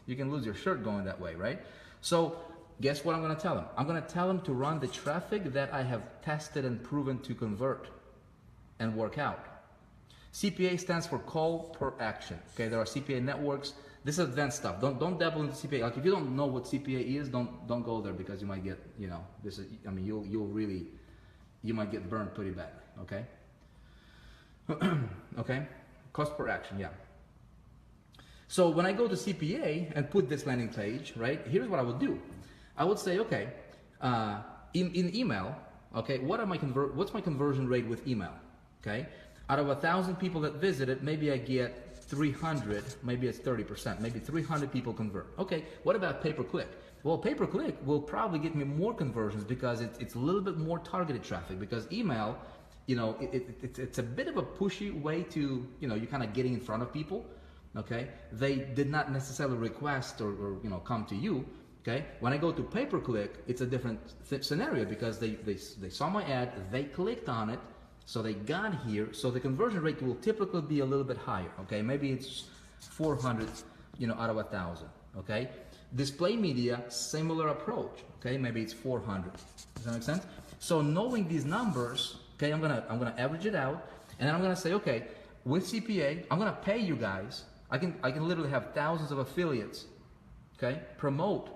You can lose your shirt going that way, right? So guess what I'm going to tell them? I'm going to tell them to run the traffic that I have tested and proven to convert and work out. CPA stands for call per action. Okay, there are CPA networks. This is advanced stuff. Don't dabble into CPA. Like if you don't know what CPA is, don't go there because you might get, you know, this is, I mean, you might get burned pretty bad. Okay. Okay, cost per action. Yeah. So when I go to CPA and put this landing page, right? Here's what I would do. I would say, okay, in email, okay, what's my conversion rate with email? Okay, out of 1,000 people that visited, maybe I get 300, maybe it's 30%, maybe 300 people convert. Okay, what about pay-per-click? Well, pay-per-click will probably get me more conversions because it's a little bit more targeted traffic, because email, you know, it's a bit of a pushy way to, you know, you're kind of getting in front of people, okay? They did not necessarily request or you know, come to you. Okay, when I go to pay-per-click, it's a different scenario because they saw my ad, they clicked on it, so they got here. So the conversion rate will typically be a little bit higher. Okay, maybe it's 400, you know, out of 1,000. okay? Display media, similar approach, okay? Maybe it's 400. Does that make sense? So knowing these numbers, okay, I'm gonna average it out, and then I'm gonna say, okay, with CPA, I'm gonna pay you guys. I can literally have thousands of affiliates, okay, promote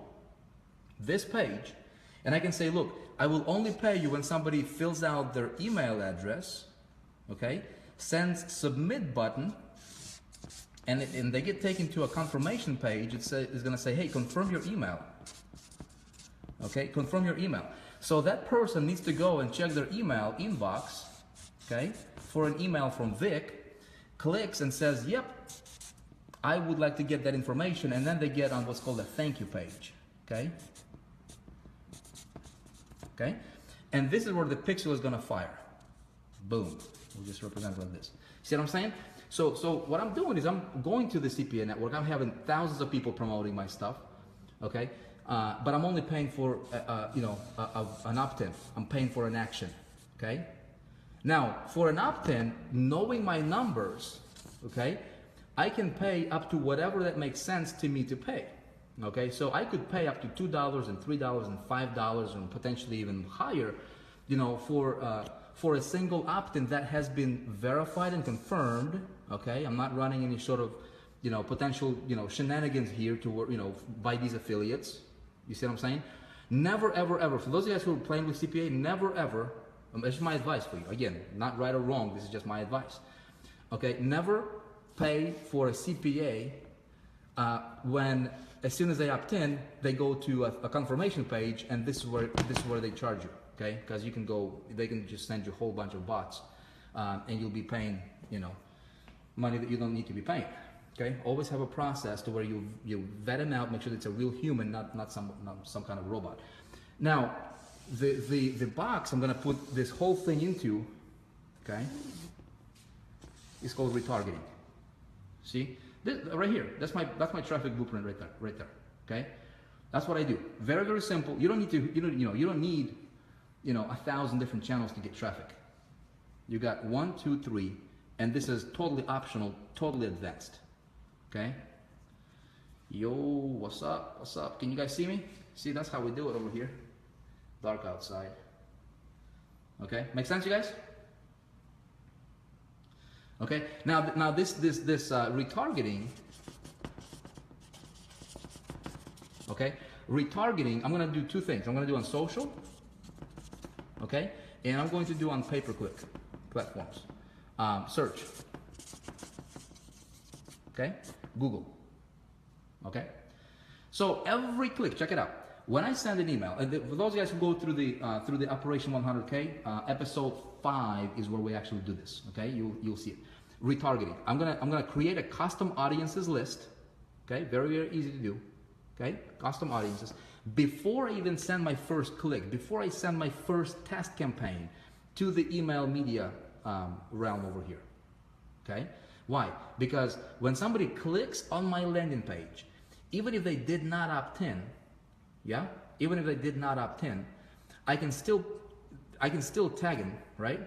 this page, and I can say, look, I will only pay you when somebody fills out their email address, okay, sends submit button, and they get taken to a confirmation page. It's going to say, hey, confirm your email. Okay, confirm your email. So that person needs to go and check their email inbox, okay, for an email from Vick, clicks and says, yep, I would like to get that information, and then they get on what's called a thank you page, okay? Okay? And this is where the pixel is going to fire. Boom. We'll just represent it like this. See what I'm saying? So what I'm doing is I'm going to the CPA network. I'm having thousands of people promoting my stuff, okay? But I'm only paying for, an opt-in. I'm paying for an action, okay? Now, for an opt-in, knowing my numbers, okay, I can pay up to whatever that makes sense to me to pay. Okay, so I could pay up to $2 and $3 and $5 and potentially even higher, for a single opt-in that has been verified and confirmed. Okay, I'm not running any sort of, potential, shenanigans here to work, by these affiliates. You see what I'm saying? Never, ever, ever. For those of you guys who are playing with CPA, never, ever. This is my advice for you. Again, not right or wrong. This is just my advice. Okay, never pay for a CPA when, as soon as they opt in, they go to a confirmation page, and this is where they charge you, okay? Because they can just send you a whole bunch of bots, and you'll be paying, money that you don't need to be paying, okay? Always have a process to where you vet them out, make sure that it's a real human, not some kind of robot. Now, the box I'm gonna put this whole thing into, okay, is called retargeting. See? This, right here, that's my traffic blueprint right there. Okay, that's what I do. Very, very simple. You don't need to, you don't need 1,000 different channels to get traffic. You got 1, 2, 3, and this is totally optional, totally advanced. Okay. Yo, what's up? What's up? Can you guys see me? See, that's how we do it over here. Dark outside. Okay, make sense, you guys? Okay, now this retargeting, okay, retargeting, I'm gonna do two things. I'm gonna do on social, okay, and I'm going to do on pay-per-click platforms. Search, okay, Google, okay. So every click, check it out. When I send an email, and for those guys who go through the Operation 100K, episode 5 is where we actually do this. Okay, you'll see it. Retargeting. I'm gonna create a custom audiences list. Okay, very, very easy to do. Okay, custom audiences. Before I even send my first click, before I send my first test campaign to the email media realm over here. Okay, why? Because when somebody clicks on my landing page, even if they did not opt in, yeah, even if they did not opt in, I can still tag them, right?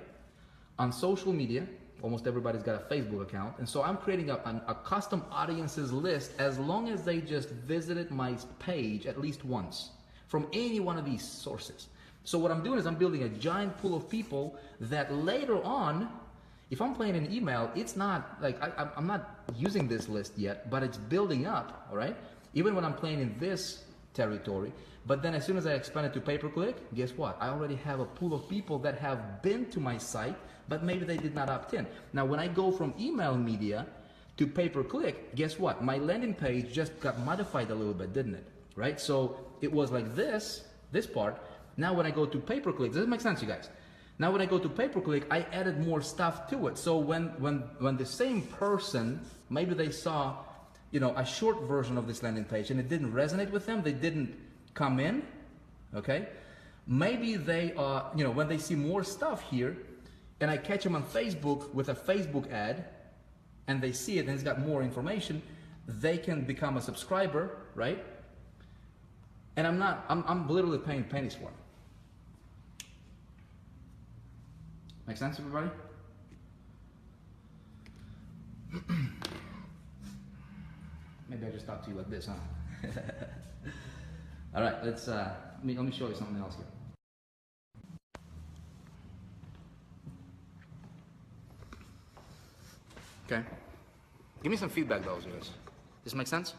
On social media, almost everybody's got a Facebook account, and so I'm creating a custom audiences list as long as they just visited my page at least once from any one of these sources. So what I'm doing is I'm building a giant pool of people that later on, if I'm playing an email, it's not like I'm not using this list yet, but it's building up, all right? Even when I'm playing in this territory, but then as soon as I expand it to pay-per-click, guess what? I already have a pool of people that have been to my site, but maybe they did not opt in. Now, when I go from email media to pay-per-click, guess what? My landing page just got modified a little bit, didn't it? Right? So it was like this part. Now when I go to pay-per-click, does it make sense, you guys? Now when I go to pay-per-click, I added more stuff to it. So when the same person, maybe they saw, a short version of this landing page and it didn't resonate with them, they didn't come in, okay? Maybe they, when they see more stuff here and I catch them on Facebook with a Facebook ad and they see it and it's got more information, they can become a subscriber, right? And I'm literally paying pennies for them. Make sense, everybody? Maybe I just talk to you like this, huh? All right, let's let me show you something else here. Okay, give me some feedback, though, guys. This make sense?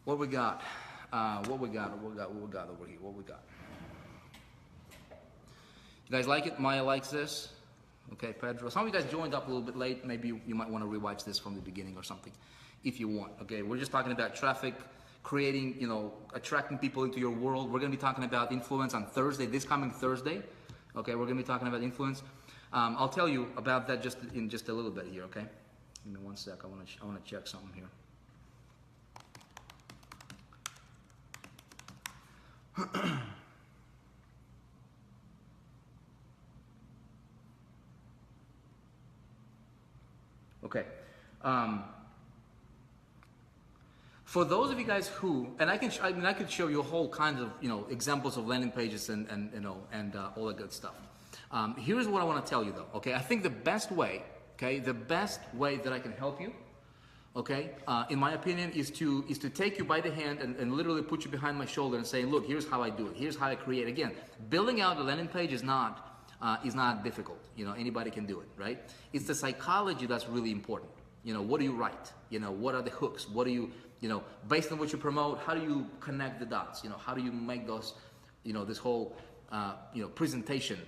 What we got? What we got over here? What we got? You guys like it? Maya likes this. Okay, Pedro. Some of you guys joined up a little bit late. Maybe you might want to rewatch this from the beginning or something, if you want. Okay, we're just talking about traffic, creating, attracting people into your world. We're going to be talking about influence on Thursday, this coming Thursday. Okay, we're going to be talking about influence. I'll tell you about that in just a little bit here. Okay, give me one sec. I want to check something here. Okay. For those of you guys who, and I could show you a whole kinds of examples of landing pages and all that good stuff. Here's what I want to tell you though. Okay, I think the best way that I can help you, okay, in my opinion, is to take you by the hand and literally put you behind my shoulder and say, look, here's how I do it. Here's how I create. Again, building out a landing page is not difficult. Anybody can do it, right? It's the psychology that's really important. What do you write? What are the hooks? What do you, based on what you promote, how do you connect the dots? How do you make those, this whole, presentation,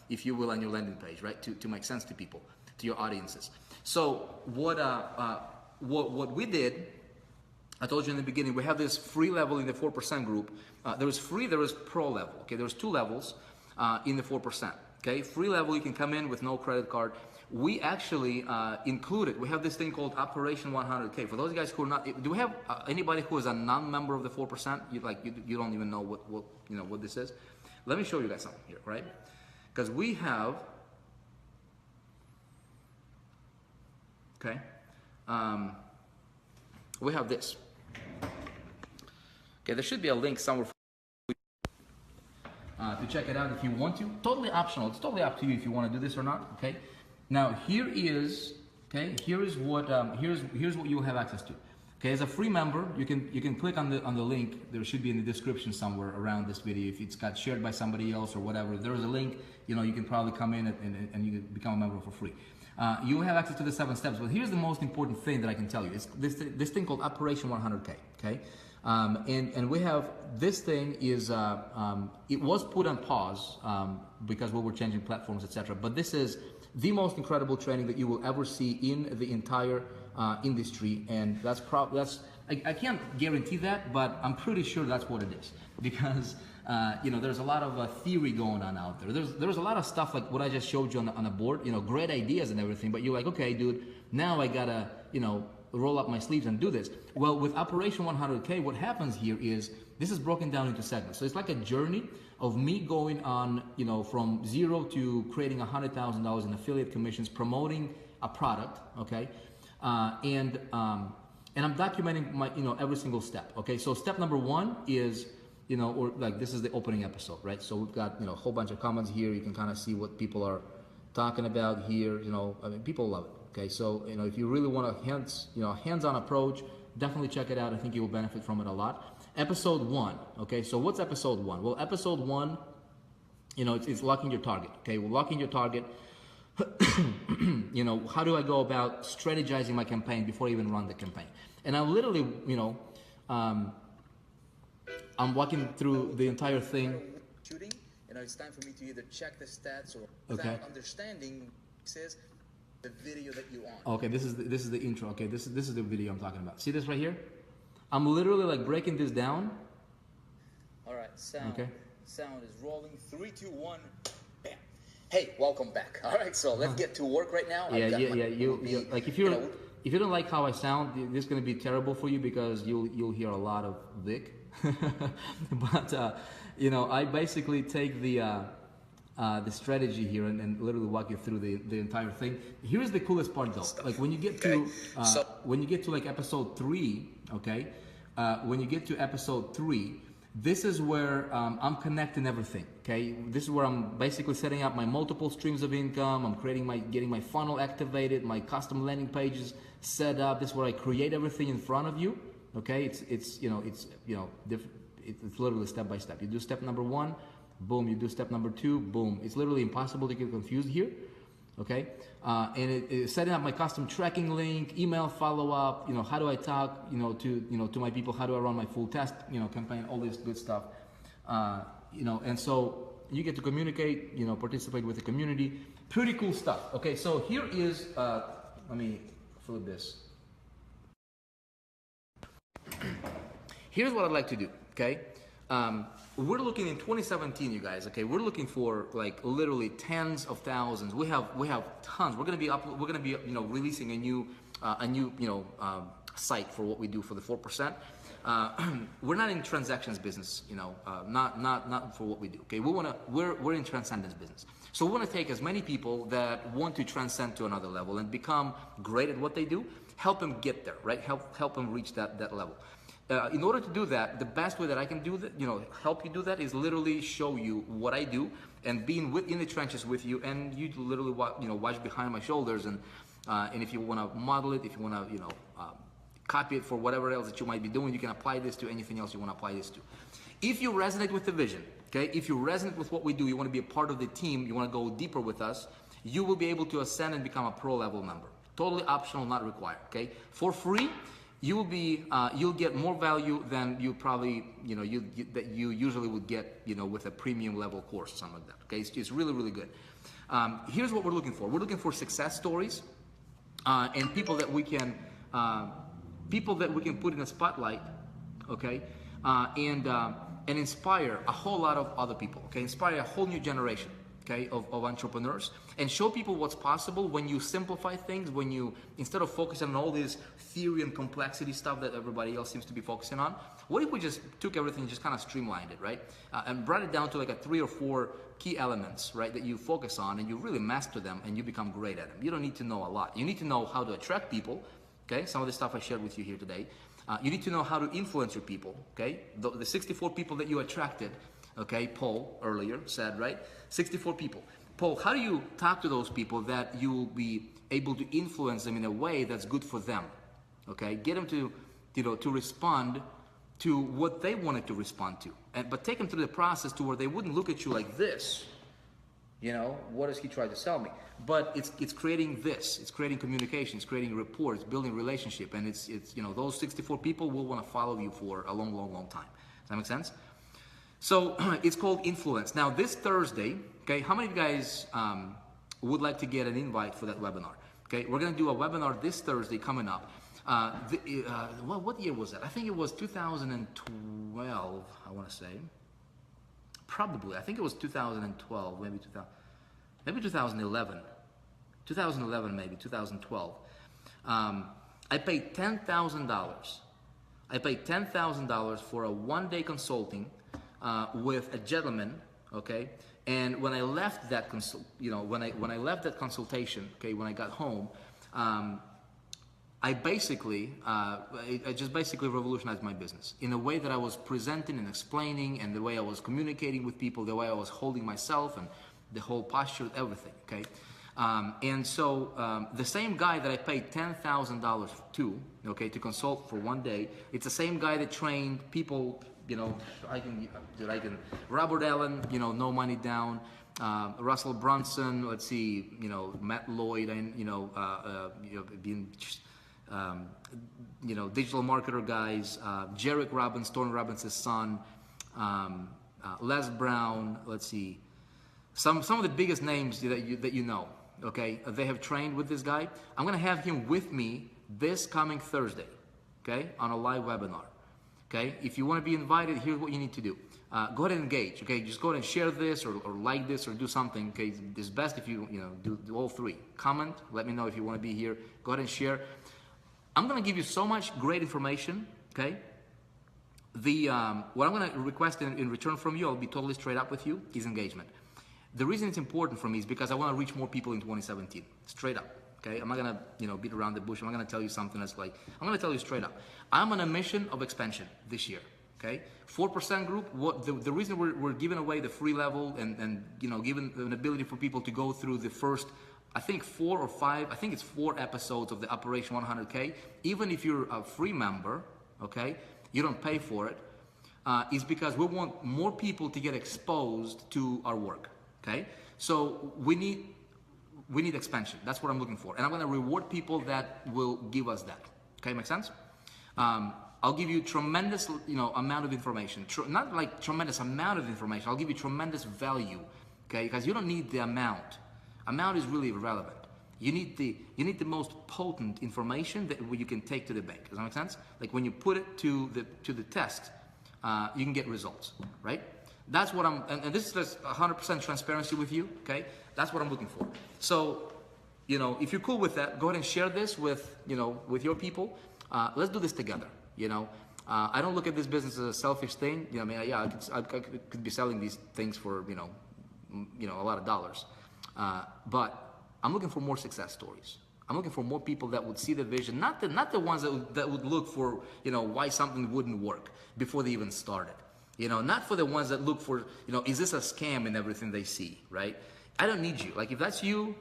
if you will, on your landing page, right? To make sense to people, to your audiences. So what we did, I told you in the beginning, we have this free level in the 4% group. There is free, there is pro level. Okay, there's two levels in the 4%. Okay, free level, you can come in with no credit card. We actually included, we have this thing called Operation 100K. For those guys who are not, do we have anybody who is a non-member of the 4%? You don't even know what this is. Let me show you guys something here, right? Because we have, okay, we have this. Okay, there should be a link somewhere to check it out if you want to. Totally optional. It's totally up to you if you want to do this or not. Okay. Now here is what you'll have access to. Okay, as a free member, you can click on the link. There should be in the description somewhere around this video. If it's got shared by somebody else or whatever, there is a link. You can probably come in and you can become a member for free. You have access to the 7 steps. But here's the most important thing that I can tell you. It's this thing called Operation 100K. Okay, and we have this thing is it was put on pause because we were changing platforms, etc. But this is the most incredible training that you will ever see in the entire industry, and I can't guarantee that, but I'm pretty sure that's what it is, because there's a lot of theory going on out there. There's a lot of stuff like what I just showed you on the board, great ideas and everything, but you're like, okay, dude, now I gotta roll up my sleeves and do this. Well, with Operation 100K, what happens here is this is broken down into segments. So it's like a journey of me going on, from zero to creating $100,000 in affiliate commissions, promoting a product, okay? And I'm documenting my, every single step, okay? So step number 1 is, or like this is the opening episode, right? So we've got, a whole bunch of comments here. You can kind of see what people are talking about here. I mean, people love it. Okay, so if you really want a hands-on approach, definitely check it out. I think you will benefit from it a lot. Episode 1. Okay, so what's episode 1? Well, episode 1, it's locking your target. Okay, well, locking your target. How do I go about strategizing my campaign before I even run the campaign? And I literally, I'm walking through the entire thing. Shooting, it's time for me to either check the stats or without understanding says the video that you want. Okay, this is the intro. Okay, this is the video I'm talking about. See this right here? I'm literally like breaking this down. All right, sound. Okay. Sound is rolling. 3, 2, 1. Bam. Hey, welcome back. All right, so let's get to work right now. Yeah. You like if you don't like how I sound, this is gonna be terrible for you because you'll hear a lot of Vick. But I basically take the strategy here and literally walk you through the entire thing. Here's the coolest part though. Like when you get to like episode 3, okay? When you get to episode 3, this is where I'm connecting everything, okay? This is where I'm basically setting up my multiple streams of income. I'm getting my funnel activated, my custom landing pages set up. This is where I create everything in front of you, Okay, it's literally step by step. You do step number 1, boom. You do step number 2, boom. It's literally impossible to get confused here. Okay, and setting up my custom tracking link, email follow-up. How do I talk, to my people? How do I run my full test, campaign? All this good stuff. And so you get to communicate, participate with the community. Pretty cool stuff. Okay, so here is. Let me flip this. Here's what I'd like to do. Okay. We're looking in 2017, you guys. Okay, we're looking for like literally tens of thousands. We have tons. We're gonna be releasing a new site for what we do for the 4%. We're not in transactions business, not for what we do. Okay, we're in transcendence business. So we want to take as many people that want to transcend to another level and become great at what they do, help them get there, right? Help them reach that level. In order to do that, the best way that I can do that, help you do that, is literally show you what I do and being in the trenches with you, and you literally watch behind my shoulders, and if you want to model it, if you want to copy it for whatever else that you might be doing, you can apply this to anything else you want to apply this to. If you resonate with the vision, okay, if you resonate with what we do, you want to be a part of the team, you want to go deeper with us, you will be able to ascend and become a pro level member. Totally optional, not required. Okay, for free. You'll get more value than you probably, that you usually would get, with a premium level course or something like that. Okay, it's really, really good. Here's what we're looking for. We're looking for success stories, and people that we can put in a spotlight, okay, and inspire a whole lot of other people. Okay, inspire a whole new generation. Okay, of entrepreneurs, and show people what's possible when you simplify things, when you, instead of focusing on all this theory and complexity stuff that everybody else seems to be focusing on, what if we just took everything and just kind of streamlined it, right? And brought it down to like 3 or 4 key elements, right, that you focus on, and you really master them, and you become great at them. You don't need to know a lot. You need to know how to attract people, okay? Some of the stuff I shared with you here today. You need to know how to influence your people, okay? The 64 people that you attracted, okay, Paul earlier said, right? 64 people. Paul, how do you talk to those people that you will be able to influence them in a way that's good for them? Okay, get them to, to respond to what they wanted to respond to, but take them through the process to where they wouldn't look at you like this. What does he try to sell me? But it's creating this. It's creating communication. It's creating rapport. It's building relationship, and it's those 64 people will want to follow you for a long, long, long time. Does that make sense? So it's called Influence. Now this Thursday, okay, how many of you guys would like to get an invite for that webinar? Okay, we're going to do a webinar this Thursday coming up. What year was that? I think it was 2012, I want to say. Probably, I think it was 2012, maybe 2011. 2011, maybe 2012. I paid $10,000. I paid $10,000 for a one-day consulting with a gentleman, okay? And when I left that when I left that consultation, okay, when I got home, I just basically revolutionized my business in the way that I was presenting and explaining, and the way I was communicating with people, the way I was holding myself, and the whole posture, everything, okay? And so the same guy that I paid $10,000 to, okay, to consult for one day, it's the same guy that trained people, Robert Allen, No Money Down, Russell Brunson, let's see, Matt Lloyd, and digital marketer guys, Jarek Robbins, Tony Robbins' son, Les Brown, let's see, some of the biggest names that you know, okay, they have trained with this guy. I'm gonna have him with me this coming Thursday, okay, on a live webinar. Okay, if you want to be invited, here's what you need to do. Go ahead and engage. Okay, just go ahead and share this, or like this, or do something. Okay, it's best if you do all 3. Comment. Let me know if you want to be here. Go ahead and share. I'm going to give you so much great information. Okay. What I'm going to request in return from you, I'll be totally straight up with you, is engagement. The reason it's important for me is because I want to reach more people in 2017. Straight up. Okay, I'm not gonna beat around the bush. I'm not gonna tell you something that's like, I'm gonna tell you straight up. I'm on a mission of expansion this year. Okay, 4% group. What the reason we're giving away the free level and giving an ability for people to go through the first, I think 4 or 5, I think it's 4 episodes of the Operation 100K. Even if you're a free member, okay? You don't pay for it. Is because we want more people to get exposed to our work, okay? So we need expansion. That's what I'm looking for. And I'm gonna reward people that will give us that, okay, make sense? I'll give you tremendous, amount of information. Not like tremendous amount of information. I'll give you tremendous value, okay? Because you don't need the amount. Amount is really irrelevant. You need the most potent information that you can take to the bank. Does that make sense? Like when you put it to the test, you can get results, right? That's what and this is just 100% transparency with you, okay? That's what I'm looking for. So, if you're cool with that, go ahead and share this with your people. Let's do this together, I don't look at this business as a selfish thing. I could be selling these things for, a lot of dollars. But I'm looking for more success stories. I'm looking for more people that would see the vision, not the ones that would look for, why something wouldn't work before they even started. Not for the ones that look for, is this a scam in everything they see, right? I don't need you. Like if that's you,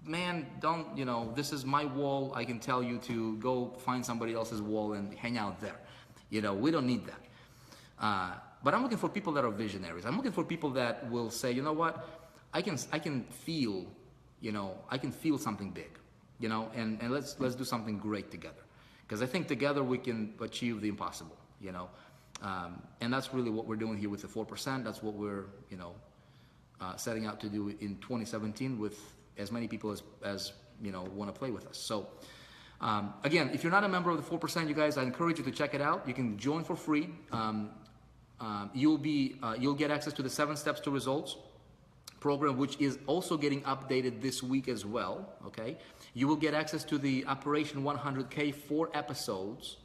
man, don't, this is my wall. I can tell you to go find somebody else's wall and hang out there. We don't need that. But I'm looking for people that are visionaries. I'm looking for people that will say, you know what, I can feel, I can feel something big, and let's do something great together. Because I think together we can achieve the impossible, and that's really what we're doing here with the 4%. That's what we're, setting out to do in 2017 with as many people as want to play with us. So again, if you're not a member of the 4%, you guys, I encourage you to check it out. You can join for free. You'll get access to the 7 Steps to Results program, which is also getting updated this week as well, okay? You will get access to the Operation 100K 4 episodes,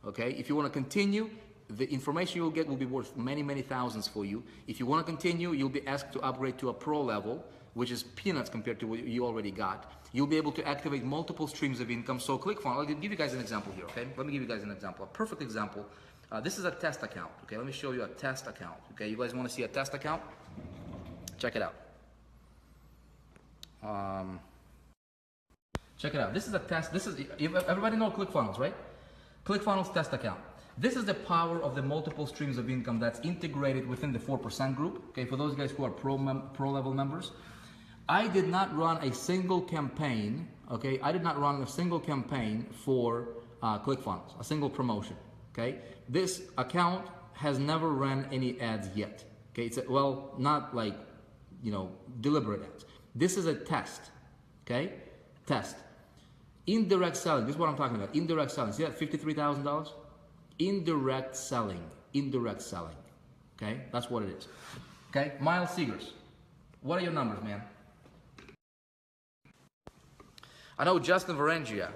okay? If you want to continue, the information you'll get will be worth many, many thousands for you. If you want to continue, you'll be asked to upgrade to a pro level, which is peanuts compared to what you already got. You'll be able to activate multiple streams of income. So ClickFunnels, I'll give you guys an example here, okay? Let me give you guys an example, a perfect example. This is a test account, okay? Let me show you a test account, okay? You guys want to see a test account? Check it out. Check it out. This is a test. Everybody know ClickFunnels, right? ClickFunnels test account. This is the power of the multiple streams of income that's integrated within the 4% group. Okay, for those guys who are pro level members, I did not run a single campaign. Okay, I did not run a single campaign for ClickFunnels, a single promotion. Okay, this account has never ran any ads yet. Okay, it's not like deliberate ads. This is a test, okay? Test. Indirect selling, this is what I'm talking about. Indirect selling, see that $53,000? Indirect selling, okay? That's what it is, okay? Miles Seegers, what are your numbers, man? I know Justin Varengia,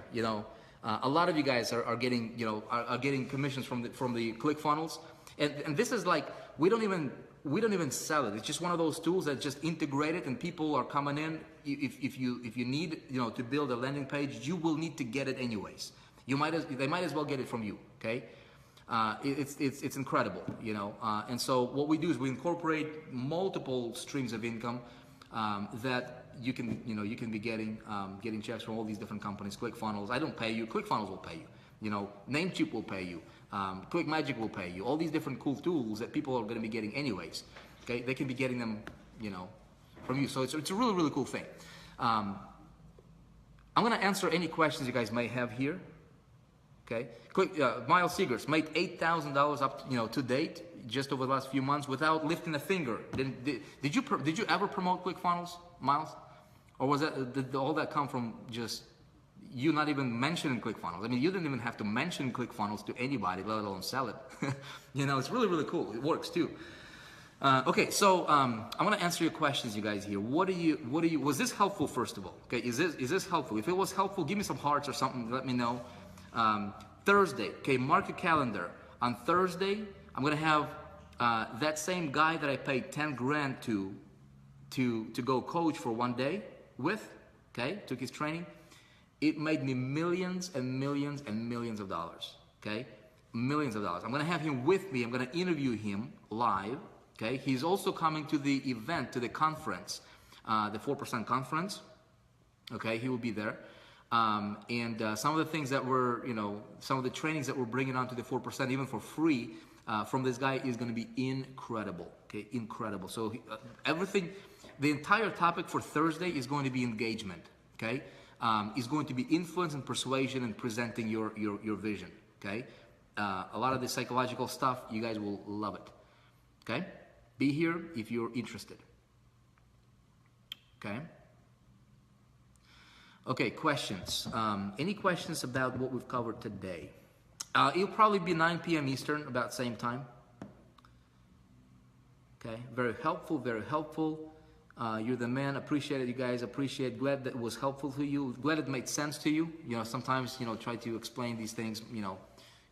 a lot of you guys are getting, are getting commissions from the ClickFunnels, and this is like, we don't even sell it. It's just one of those tools that's just integrated, and people are coming in. If you need to build a landing page, you will need to get it anyways. They might as well get it from you. Okay, it's incredible, And so what we do is we incorporate multiple streams of income that you can be getting checks from all these different companies. ClickFunnels, I don't pay you. ClickFunnels will pay you. Namecheap will pay you. ClickMagick will pay you. All these different cool tools that people are going to be getting anyways. Okay, they can be getting them, from you. So it's a really, really cool thing. I'm going to answer any questions you guys may have here. Okay, Miles Seegers made $8,000 up, to date, just over the last few months without lifting a finger. Did you ever promote ClickFunnels, Miles, or was did all that come from just you not even mentioning ClickFunnels? I mean, you didn't even have to mention ClickFunnels to anybody, let alone sell it. It's really, really cool. It works too. Okay, so I'm gonna answer your questions, you guys here. Was this helpful, first of all? Okay, is this helpful? If it was helpful, give me some hearts or something, let me know. Thursday, okay, mark your calendar. On Thursday, I'm gonna have that same guy that I paid 10 grand to go coach for one day with, okay, took his training. It made me millions and millions and millions of dollars, okay? Millions of dollars. I'm gonna have him with me. I'm gonna interview him live, okay? He's also coming to the event, to the conference, the 4% conference, okay? He will be there. Some of the things that we're, some of the trainings that we're bringing onto the 4%, even for free, from this guy is going to be incredible. Okay, incredible. So everything, the entire topic for Thursday is going to be engagement. Okay, is going to be influence and persuasion and presenting your vision. Okay, a lot of the psychological stuff, you guys will love it. Okay, be here if you're interested. Okay. Okay, questions. Any questions about what we've covered today? It'll probably be 9 p.m. Eastern, about the same time. Okay, very helpful, very helpful. You're the man. Appreciate it, you guys. Appreciate. Glad that it was helpful to you. Glad it made sense to you. Sometimes try to explain these things.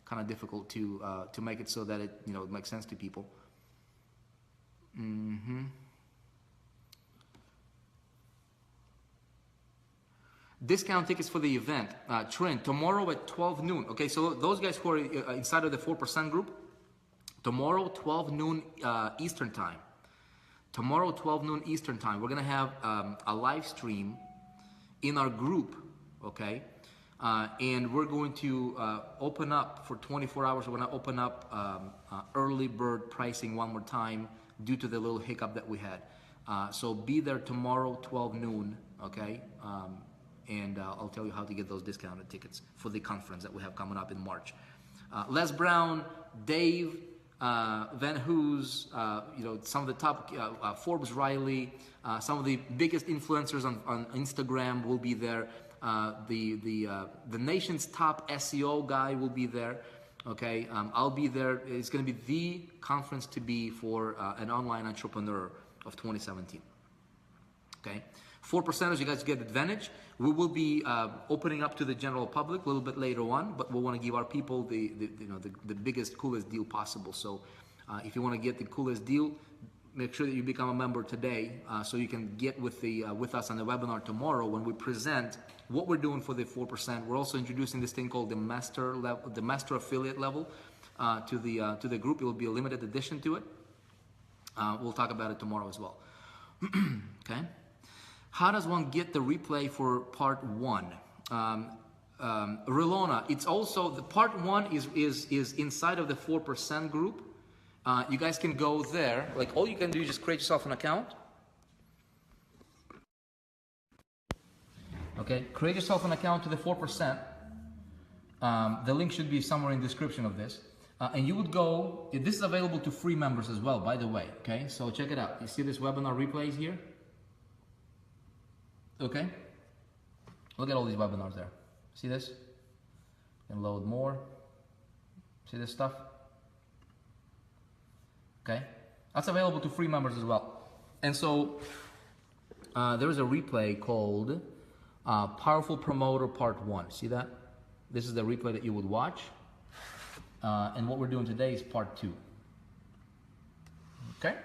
Kind of difficult to make it so that it it makes sense to people. Discount tickets for the event. Trent, tomorrow at 12 noon. Okay, so those guys who are inside of the 4% group, tomorrow 12 noon Eastern time. Tomorrow 12 noon Eastern time, we're gonna have a live stream in our group, okay? And we're going to open up for 24 hours. We're gonna open up early bird pricing one more time due to the little hiccup that we had. So be there tomorrow 12 noon, okay? And I'll tell you how to get those discounted tickets for the conference that we have coming up in March. Les Brown, Dave, Van Hoos, some of the top, Forbes Riley, some of the biggest influencers on Instagram will be there. The nation's top SEO guy will be there. Okay, I'll be there. It's going to be the conference to be for an online entrepreneur of 2017. Okay. 4%ers, you guys get advantage. We will be opening up to the general public a little bit later on, but we want to give our people the biggest, coolest deal possible. So if you want to get the coolest deal, make sure that you become a member today so you can get with us on the webinar tomorrow when we present what we're doing for the 4%. We're also introducing this thing called the master level, the master affiliate level to the group. It will be a limited edition to it. We'll talk about it tomorrow as well. Okay. How does one get the replay for part 1? Relona, it's also, the part 1 is inside of the 4% group. You guys can go there. Like, all you can do is just create yourself an account. Okay, create yourself an account to the 4%. The link should be somewhere in the description of this. And you would go, this is available to free members as well, by the way. Okay, so check it out. You see this webinar replays here? Okay, look at all these webinars there. See this? And load more. See this stuff? Okay, that's available to free members as well. And so there is a replay called Powerful Promoter Part 1. See that? This is the replay that you would watch. And what we're doing today is Part 2. Okay?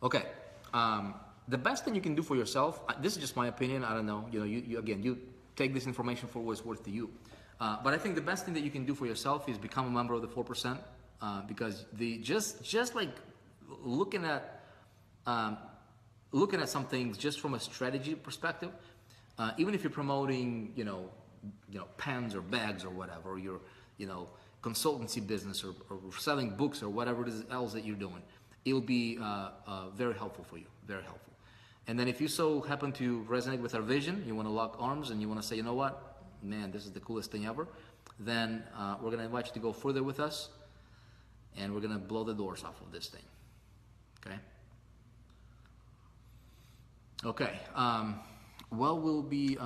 Okay, the best thing you can do for yourself, this is just my opinion, I don't know, you take this information for what it's worth to you. But I think the best thing that you can do for yourself is become a member of the 4%, because just like looking at some things just from a strategy perspective, even if you're promoting, pens or bags or whatever, or your, consultancy business or selling books or whatever it is else that you're doing, it'll be very helpful for you, very helpful. And then if you so happen to resonate with our vision, you want to lock arms and you want to say, you know what, man, this is the coolest thing ever, then we're going to invite you to go further with us, and we're going to blow the doors off of this thing. Okay? Okay. Well, we'll be...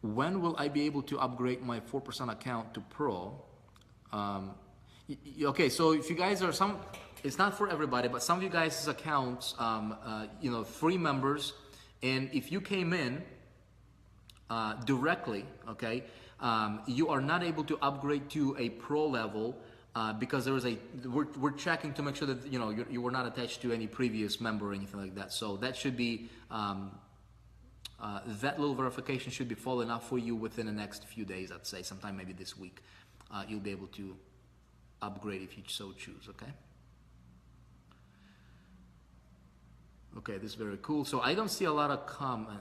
when will I be able to upgrade my 4% account to Pro? Okay, so if you guys are it's not for everybody, but some of you guys' accounts, free members, and if you came in directly, okay, you are not able to upgrade to a Pro level because we're checking to make sure that you were not attached to any previous member or anything like that. So that should be that little verification should be falling out for you within the next few days, I'd say, sometime maybe this week. you'll be able to upgrade if you so choose, okay? Okay, this is very cool. So I don't see a lot of comment.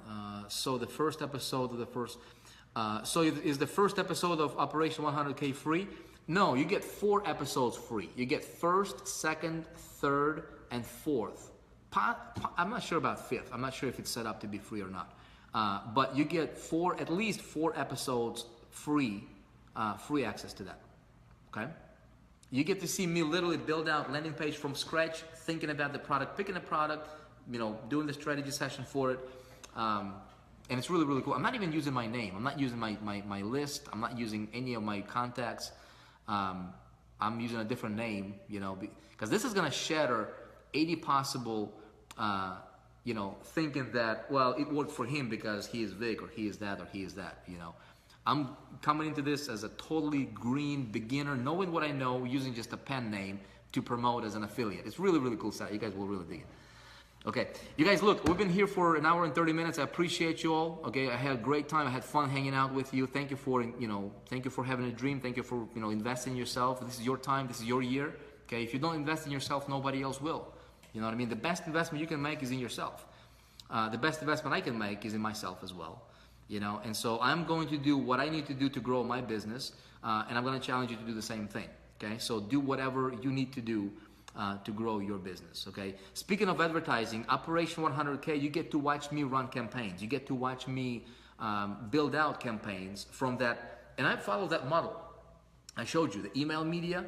So the first episode of the first, so is the first episode of Operation 100K free? No, you get 4 episodes free. You get first, second, third, and fourth. I'm not sure about fifth. I'm not sure if it's set up to be free or not. But you get at least 4 episodes free, free access to that, okay? You get to see me literally build out landing page from scratch, thinking about the product, picking a product, you know, doing the strategy session for it. And it's really, really cool. I'm not even using my name. I'm not using my list. I'm not using any of my contacts. I'm using a different name, you know, because this is going to shatter 80 possible, you know, thinking that, well, it worked for him because he is Vick, or he is that, or he is that, you know. I'm coming into this as a totally green beginner, knowing what I know, using just a pen name to promote as an affiliate. It's really, really cool stuff. You guys will really dig it. Okay, you guys, look, we've been here for an hour and 30 minutes. I appreciate you all. Okay, I had a great time. I had fun hanging out with you. Thank you for, you know, thank you for having a dream. Thank you for, you know, investing in yourself. This is your time. This is your year. Okay, if you don't invest in yourself, nobody else will. You know what I mean? The best investment you can make is in yourself. The best investment I can make is in myself as well. You know, and so I'm going to do what I need to do to grow my business, and I'm going to challenge you to do the same thing. Okay, so do whatever you need to do to grow your business. Okay, speaking of advertising, Operation 100K, you get to watch me run campaigns. You get to watch me build out campaigns from that, and I follow that model. I showed you the email media,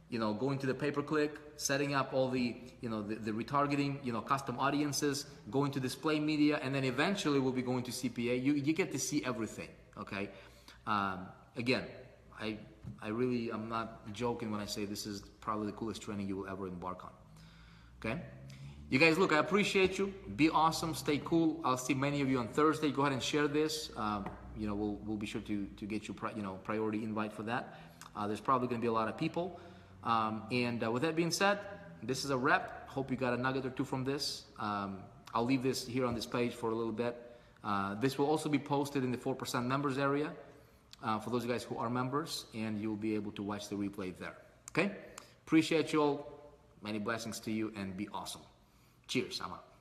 you know, going to the pay-per-click, setting up all the, you know, the retargeting, you know, custom audiences, going to display media, and then eventually we'll be going to CPA. You get to see everything, okay? Again, I'm not joking when I say this is probably the coolest training you will ever embark on, okay? You guys, look, I appreciate you. Be awesome, stay cool. I'll see many of you on Thursday. Go ahead and share this. You know, we'll be sure to get you, priority invite for that. There's probably gonna be a lot of people. With that being said, this is a wrap. Hope you got a nugget or two from this. I'll leave this here on this page for a little bit. This will also be posted in the 4% members area for those of you guys who are members, and you'll be able to watch the replay there. Okay? Appreciate you all. Many blessings to you, and be awesome. Cheers. I'm out.